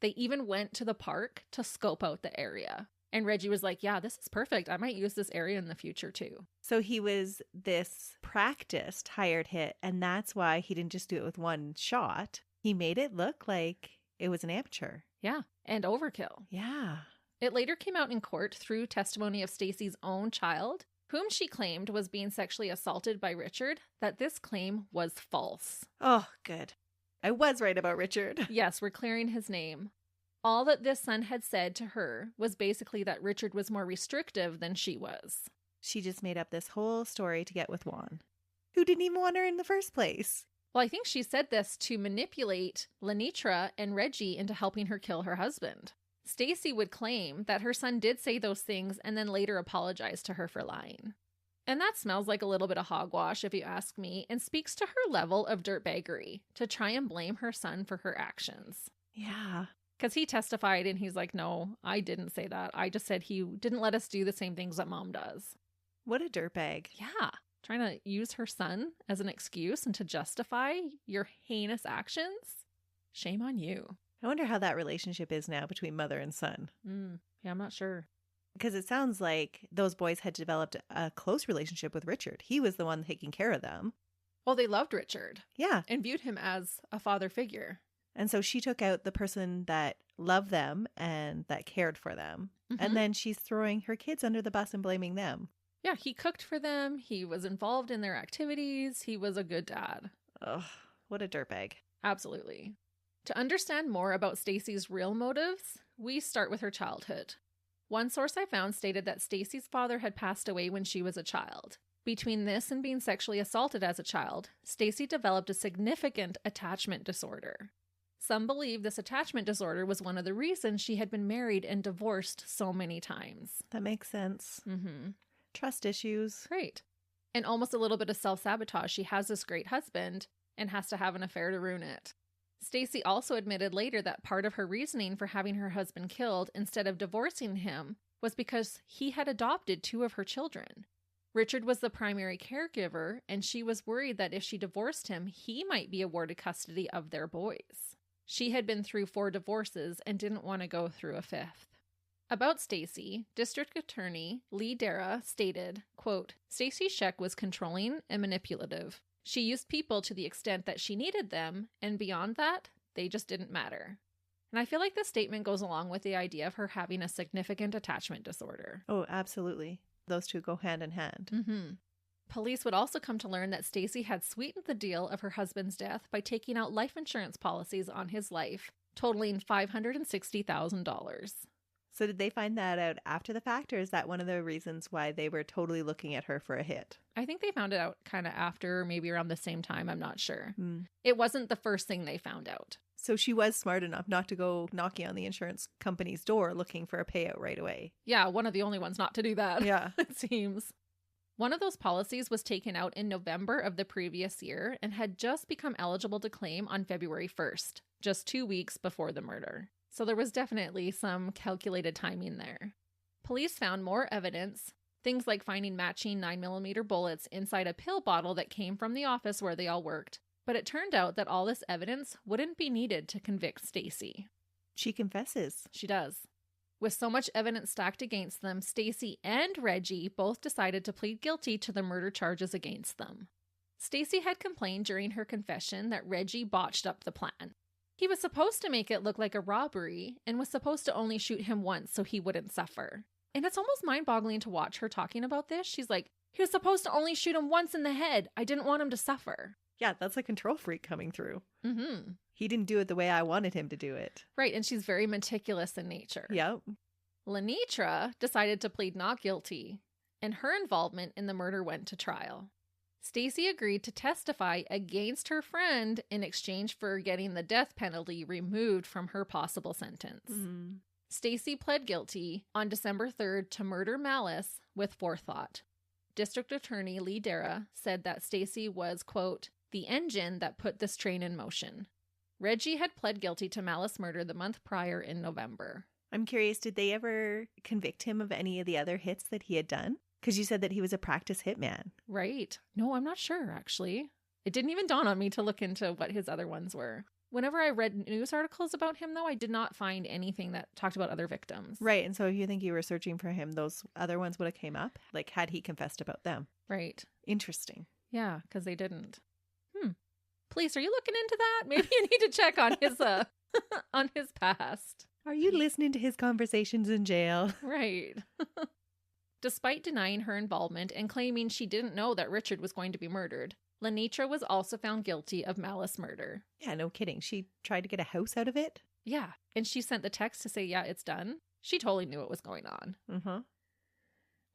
They even went to the park to scope out the area. And Reggie was like, yeah, this is perfect. I might use this area in the future too. So he was this practiced hired hit, and that's why he didn't just do it with one shot. He made it look like it was an amateur. Yeah, and overkill. Yeah. It later came out in court through testimony of Stacey's own child, whom she claimed was being sexually assaulted by Richard, that this claim was false. Oh, good. I was right about Richard. Yes, we're clearing his name. All that this son had said to her was basically that Richard was more restrictive than she was. She just made up this whole story to get with Juan, who didn't even want her in the first place. Well, I think she said this to manipulate Lenitra and Reggie into helping her kill her husband. Stacey would claim that her son did say those things and then later apologized to her for lying. And that smells like a little bit of hogwash, if you ask me, and speaks to her level of dirtbaggery to try and blame her son for her actions. Yeah. Because he testified and he's like, no, I didn't say that. I just said he didn't let us do the same things that mom does. What a dirtbag. Yeah. Trying to use her son as an excuse and to justify your heinous actions. Shame on you. I wonder how that relationship is now between mother and son. Yeah, I'm not sure. Because it sounds like those boys had developed a close relationship with Richard. He was the one taking care of them. Well, they loved Richard. Yeah. And viewed him as a father figure. And so she took out the person that loved them and that cared for them. Mm-hmm. And then she's throwing her kids under the bus and blaming them. Yeah, he cooked for them. He was involved in their activities. He was a good dad. Ugh, what a dirtbag. Absolutely. To understand more about Stacey's real motives, we start with her childhood. One source I found stated that Stacey's father had passed away when she was a child. Between this and being sexually assaulted as a child, Stacey developed a significant attachment disorder. Some believe this attachment disorder was one of the reasons she had been married and divorced so many times. That makes sense. Mm-hmm. Trust issues. Great. And almost a little bit of self-sabotage. She has this great husband and has to have an affair to ruin it. Stacey also admitted later that part of her reasoning for having her husband killed instead of divorcing him was because he had adopted 2 of her children. Richard was the primary caregiver, and she was worried that if she divorced him, he might be awarded custody of their boys. She had been through 4 divorces and didn't want to go through a 5th. About Stacey, District Attorney Lee Dara stated, quote, Stacey Schoeck was controlling and manipulative. She used people to the extent that she needed them, and beyond that, they just didn't matter. And I feel like this statement goes along with the idea of her having a significant attachment disorder. Oh, absolutely. Those two go hand in hand. Mm-hmm. Police would also come to learn that Stacey had sweetened the deal of her husband's death by taking out life insurance policies on his life, totaling $560,000. So did they find that out after the fact, or is that one of the reasons why they were totally looking at her for a hit? I think they found it out kind of after, maybe around the same time. I'm not sure. Mm. It wasn't the first thing they found out. So she was smart enough not to go knocking on the insurance company's door looking for a payout right away. Yeah, one of the only ones not to do that. Yeah. It seems. One of those policies was taken out in November of the previous year and had just become eligible to claim on February 1st, just 2 weeks before the murder. So there was definitely some calculated timing there. Police found more evidence, things like finding matching 9mm bullets inside a pill bottle that came from the office where they all worked. But it turned out that all this evidence wouldn't be needed to convict Stacey. She confesses. She does. With so much evidence stacked against them, Stacey and Reggie both decided to plead guilty to the murder charges against them. Stacey had complained during her confession that Reggie botched up the plan. He was supposed to make it look like a robbery and was supposed to only shoot him once so he wouldn't suffer. And it's almost mind-boggling to watch her talking about this. She's like, he was supposed to only shoot him once in the head. I didn't want him to suffer. Yeah, that's a control freak coming through. Mm-hmm. He didn't do it the way I wanted him to do it. Right, and she's very meticulous in nature. Yep. Lenitra decided to plead not guilty, and her involvement in the murder went to trial. Stacey agreed to testify against her friend in exchange for getting the death penalty removed from her possible sentence. Mm. Stacey pled guilty on December 3rd to murder malice with forethought. District Attorney Lee Dara said that Stacey was, quote, the engine that put this train in motion. Reggie had pled guilty to malice murder the month prior in November. I'm curious, did they ever convict him of any of the other hits that he had done? Because you said that he was a practice hitman. Right. No, I'm not sure, actually. It didn't even dawn on me to look into what his other ones were. Whenever I read news articles about him, though, I did not find anything that talked about other victims. Right. And so if you think you were searching for him, those other ones would have came up? Like, had he confessed about them? Right. Interesting. Yeah, because they didn't. Police, are you looking into that? Maybe you need to check on his on his past. Are you listening to his conversations in jail? Right. Despite denying her involvement and claiming she didn't know that Richard was going to be murdered, Lenitra was also found guilty of malice murder. Yeah, no kidding. She tried to get a house out of it? Yeah, and she sent the text to say, yeah, it's done. She totally knew what was going on. Mm-hmm.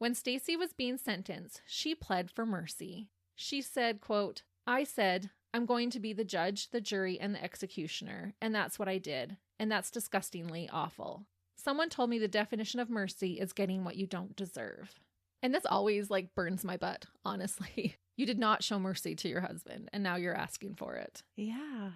When Stacey was being sentenced, she pled for mercy. She said, quote, I said, I'm going to be the judge, the jury, and the executioner, and that's what I did, and that's disgustingly awful. Someone told me the definition of mercy is getting what you don't deserve. And this always, burns my butt, honestly. You did not show mercy to your husband, and now you're asking for it. Yeah.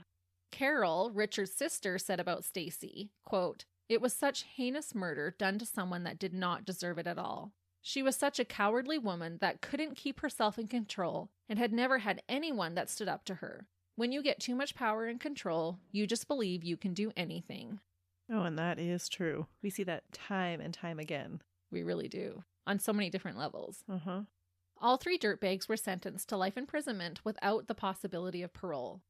Carol, Richard's sister, said about Stacey, quote, it was such heinous murder done to someone that did not deserve it at all. She was such a cowardly woman that couldn't keep herself in control and had never had anyone that stood up to her. When you get too much power and control, you just believe you can do anything. Oh, and that is true. We see that time and time again. We really do, on so many different levels. Uh-huh. All three dirtbags were sentenced to life imprisonment without the possibility of parole.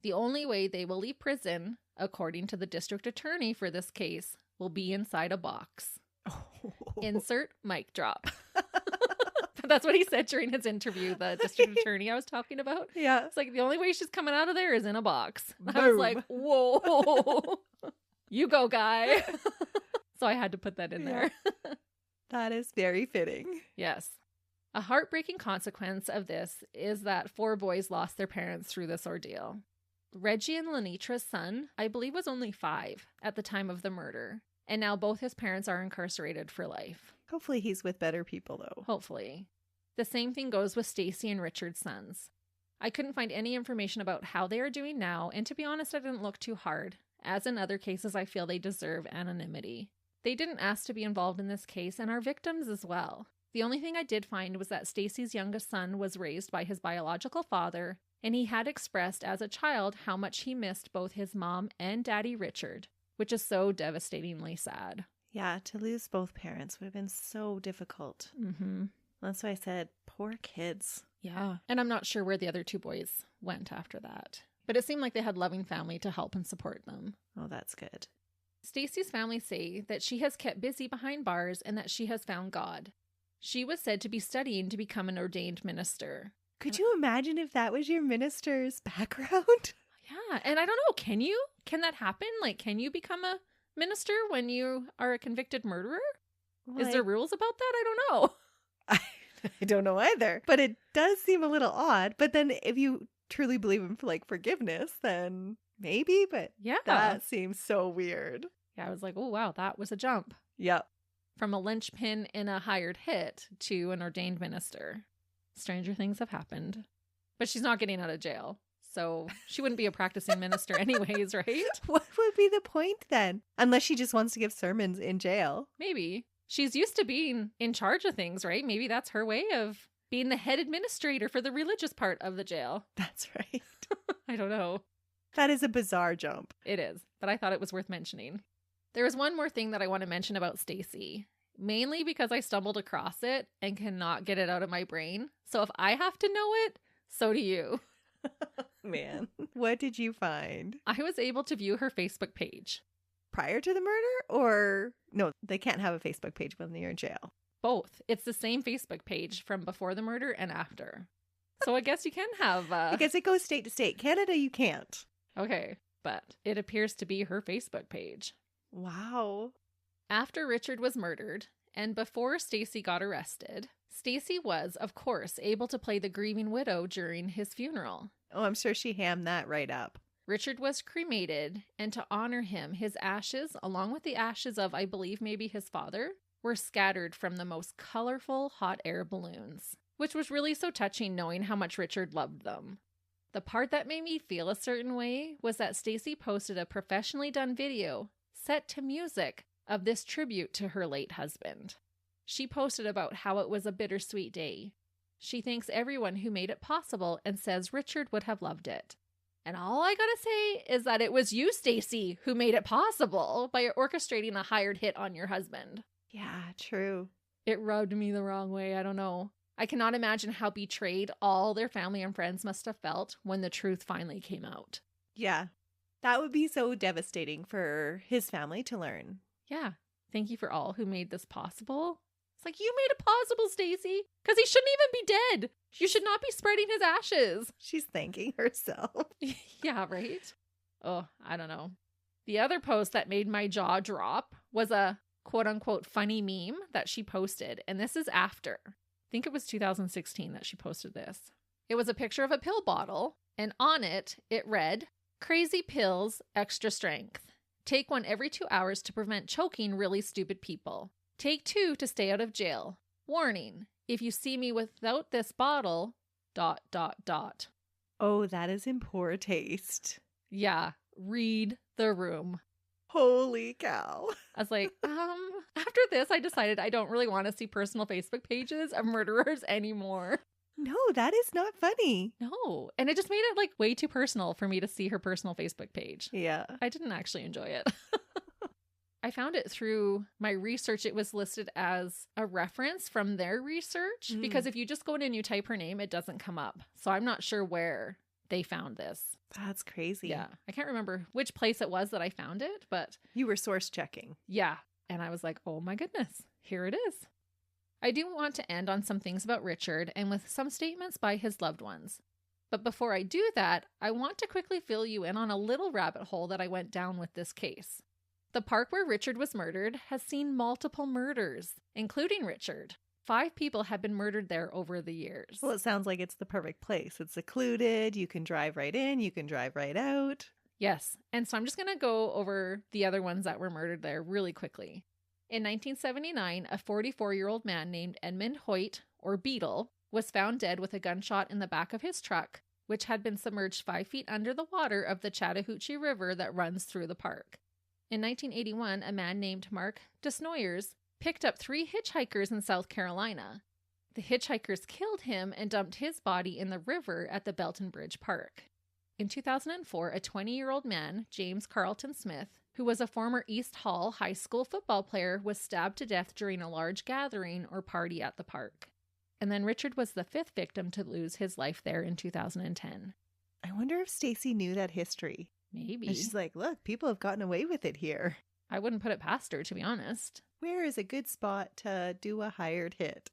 The only way they will leave prison, according to the district attorney for this case, will be inside a box. Oh. Insert mic drop. That's what he said during his interview, the district attorney I was talking about. Yeah. It's like the only way she's coming out of there is in a box. Boom. I was like, whoa, you go, guy. So I had to put that in there. That is very fitting. Yes. A heartbreaking consequence of this is that 4 boys lost their parents through this ordeal. Reggie and Lenitra's son, I believe, was only 5 at the time of the murder. And now both his parents are incarcerated for life. Hopefully he's with better people, though. Hopefully. The same thing goes with Stacey and Richard's sons. I couldn't find any information about how they are doing now, and to be honest, I didn't look too hard. As in other cases, I feel they deserve anonymity. They didn't ask to be involved in this case and are victims as well. The only thing I did find was that Stacey's youngest son was raised by his biological father, and he had expressed as a child how much he missed both his mom and daddy Richard, which is so devastatingly sad. Yeah, to lose both parents would have been so difficult. Mm-hmm. That's why I said, poor kids. Yeah. And I'm not sure where the other 2 boys went after that. But it seemed like they had loving family to help and support them. Oh, that's good. Stacey's family say that she has kept busy behind bars and that she has found God. She was said to be studying to become an ordained minister. Could you imagine if that was your minister's background? Yeah. And I don't know, can that happen? Can you become a minister when you are a convicted murderer? Is there rules about that? I don't know. I don't know either. But it does seem a little odd. But then if you truly believe in forgiveness, then maybe. But yeah, that seems so weird. Yeah, I was like, oh, wow, that was a jump. Yep. From a linchpin in a hired hit to an ordained minister. Stranger things have happened. But she's not getting out of jail. So she wouldn't be a practicing minister anyways, right? What would be the point then? Unless she just wants to give sermons in jail. Maybe. She's used to being in charge of things, right? Maybe that's her way of being the head administrator for the religious part of the jail. That's right. I don't know. That is a bizarre jump. It is, but I thought it was worth mentioning. There is one more thing that I want to mention about Stacey, mainly because I stumbled across it and cannot get it out of my brain. So if I have to know it, so do you. Man, what did you find? I was able to view her Facebook page. prior to the murder? Or no, they can't have a Facebook page when they're in jail. Both. It's the same Facebook page from before the murder and after. So I guess you can have... I guess it goes state to state. Canada, you can't. Okay, but it appears to be her Facebook page. Wow. After Richard was murdered, and before Stacey got arrested, Stacey was, of course, able to play the grieving widow during his funeral. Oh, I'm sure she hammed that right up. Richard was cremated, and to honor him, his ashes, along with the ashes of, I believe, maybe his father, were scattered from the most colorful hot air balloons, which was really so touching knowing how much Richard loved them. The part that made me feel a certain way was that Stacey posted a professionally done video set to music of this tribute to her late husband. She posted about how it was a bittersweet day. She thanks everyone who made it possible and says Richard would have loved it. And all I gotta say is that it was you, Stacey, who made it possible by orchestrating a hired hit on your husband. Yeah, true. It rubbed me the wrong way. I don't know. I cannot imagine how betrayed all their family and friends must have felt when the truth finally came out. Yeah. That would be so devastating for his family to learn. Yeah. Thank you for all who made this possible. It's like, you made it possible, Stacey, because he shouldn't even be dead. You should not be spreading his ashes. She's thanking herself. Yeah, right? Oh, I don't know. The other post that made my jaw drop was a quote-unquote funny meme that she posted, and this is after. I think it was 2016 that she posted this. It was a picture of a pill bottle, and on it, it read, "Crazy pills, extra strength. Take one every 2 hours to prevent choking really stupid people. Take 2 to stay out of jail. Warning, if you see me without this bottle, ... Oh, that is in poor taste. Yeah, read the room. Holy cow. I was like, after this, I decided I don't really want to see personal Facebook pages of murderers anymore. No, that is not funny. No. And it just made it like way too personal for me to see her personal Facebook page. Yeah. I didn't actually enjoy it. I found it through my research. It was listed as a reference from their research because if you just go in and you type her name, it doesn't come up. So I'm not sure where they found this. That's crazy. Yeah. I can't remember which place it was that I found it, but you were source checking. Yeah. And I was like, oh my goodness, here it is. I do want to end on some things about Richard and with some statements by his loved ones. But before I do that, I want to quickly fill you in on a little rabbit hole that I went down with this case. The park where Richard was murdered has seen multiple murders, including Richard. 5 people have been murdered there over the years. Well, it sounds like it's the perfect place. It's secluded. You can drive right in. You can drive right out. Yes. And so I'm just going to go over the other ones that were murdered there really quickly. In 1979, a 44-year-old man named Edmund Hoyt, or Beetle, was found dead with a gunshot in the back of his truck, which had been submerged 5 feet under the water of the Chattahoochee River that runs through the park. In 1981, a man named Mark Desnoyers picked up 3 hitchhikers in South Carolina. The hitchhikers killed him and dumped his body in the river at the Belton Bridge Park. In 2004, a 20-year-old man, James Carlton Smith, who was a former East Hall high school football player, was stabbed to death during a large gathering or party at the park. And then Richard was the 5th victim to lose his life there in 2010. I wonder if Stacey knew that history. Maybe. And she's like, look, people have gotten away with it here. I wouldn't put it past her, to be honest. Where is a good spot to do a hired hit?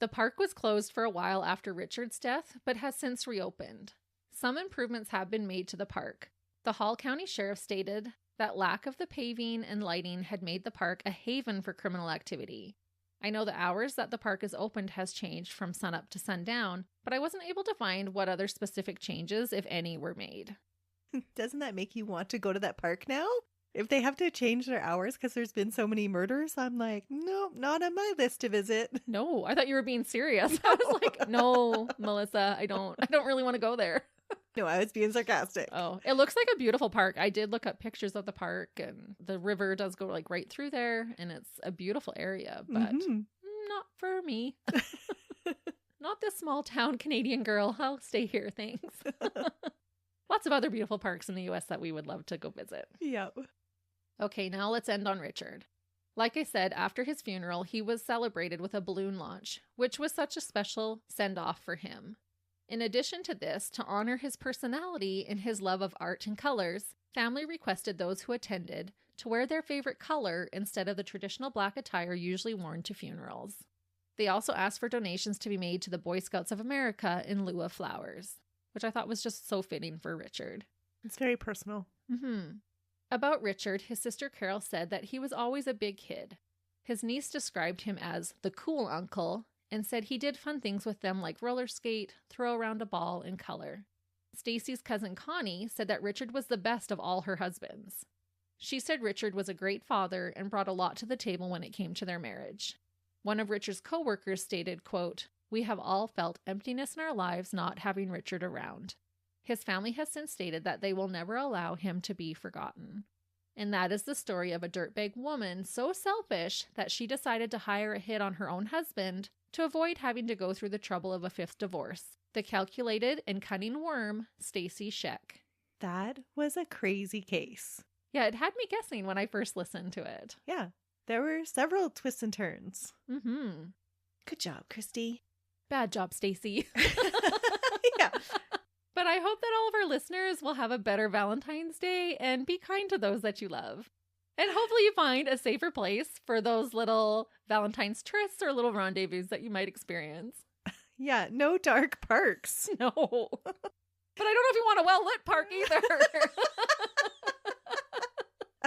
The park was closed for a while after Richard's death, but has since reopened. Some improvements have been made to the park. The Hall County Sheriff stated that lack of the paving and lighting had made the park a haven for criminal activity. I know the hours that the park is opened has changed from sunup to sundown, but I wasn't able to find what other specific changes, if any, were made. Doesn't that make you want to go to that park now? If they have to change their hours because there's been so many murders, I'm like, nope, not on my list to visit. No, I thought you were being serious. I was like, no, Melissa, I don't really want to go there. No, I was being sarcastic. Oh, it looks like a beautiful park. I did look up pictures of the park, and the river does go like right through there, and it's a beautiful area, but not for me. Not this small town Canadian girl. I'll stay here, thanks. Lots of other beautiful parks in the U.S. that we would love to go visit. Yep. Okay, now let's end on Richard. Like I said, after his funeral, he was celebrated with a balloon launch, which was such a special send-off for him. In addition to this, to honor his personality and his love of art and colors, family requested those who attended to wear their favorite color instead of the traditional black attire usually worn to funerals. They also asked for donations to be made to the Boy Scouts of America in lieu of flowers, which I thought was just so fitting for Richard. It's very personal. Mm-hmm. About Richard, his sister Carol said that he was always a big kid. His niece described him as the cool uncle and said he did fun things with them like roller skate, throw around a ball, and color. Stacey's cousin Connie said that Richard was the best of all her husbands. She said Richard was a great father and brought a lot to the table when it came to their marriage. One of Richard's co-workers stated, quote, "We have all felt emptiness in our lives not having Richard around. His family has since stated that they will never allow him to be forgotten." And that is the story of a dirtbag woman so selfish that she decided to hire a hit on her own husband to avoid having to go through the trouble of a fifth divorce. The calculated and cunning worm, Stacey Schoeck. That was a crazy case. Yeah, it had me guessing when I first listened to it. Yeah, there were several twists and turns. Mm-hmm. Good job, Christy. Bad job, Stacey. Yeah. But I hope that all of our listeners will have a better Valentine's Day and be kind to those that you love. And hopefully you find a safer place for those little Valentine's trysts or little rendezvous that you might experience. Yeah, no dark parks. No. But I don't know if you want a well-lit park either.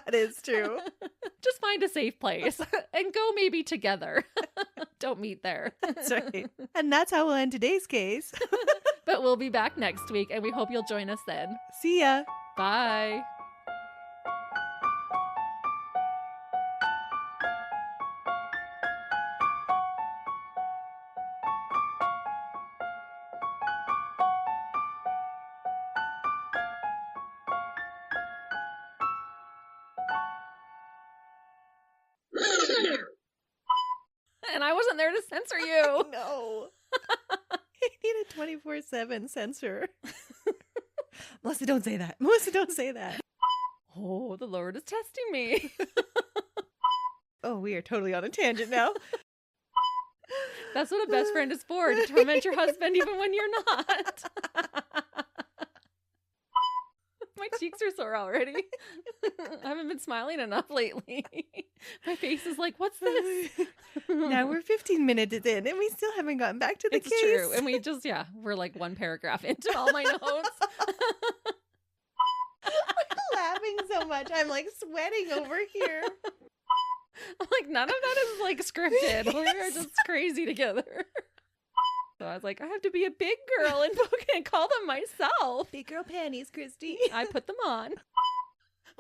That is true. Just find a safe place and go maybe together. Don't meet there. That's right. And that's how we'll end today's case. But we'll be back next week, and we hope you'll join us then. See ya. Bye. And I wasn't there to censor you. No. I need a 24/7 censor. Melissa, don't say that. Melissa, don't say that. Oh, the Lord is testing me. Oh, we are totally on a tangent now. That's what a best friend is for, to torment your husband even when you're not. My cheeks are sore already. I haven't been smiling enough lately. My face is like, what's this? Now we're 15 minutes in and we still haven't gotten back to the It's case. true. And we just, we're like one paragraph into all my notes. I'm laughing so much. I'm like sweating over here. I'm like, none of that is like scripted. We're just crazy together. So I was like, I have to be a big girl and call them myself. Big girl panties, Christy. I put them on.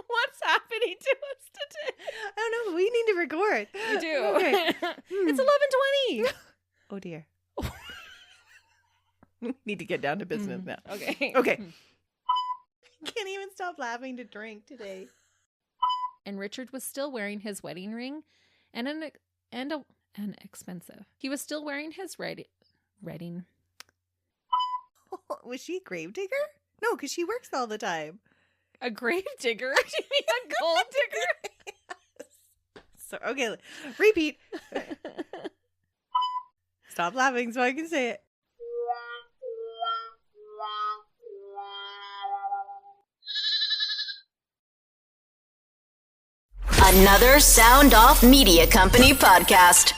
What's happening to us today? I don't know, but we need to record. We do. Okay. It's 11:20. Oh dear. We need to get down to business now. Okay. Okay. I can't even stop laughing to drink today. And Richard was still wearing his wedding ring and an expensive. He was still wearing his wedding. Was she a grave digger? No, because she works all the time. A grave digger? Do you mean a gold digger? Yes. So, okay, repeat. Stop laughing so I can say it. Another Sound Off Media Company podcast.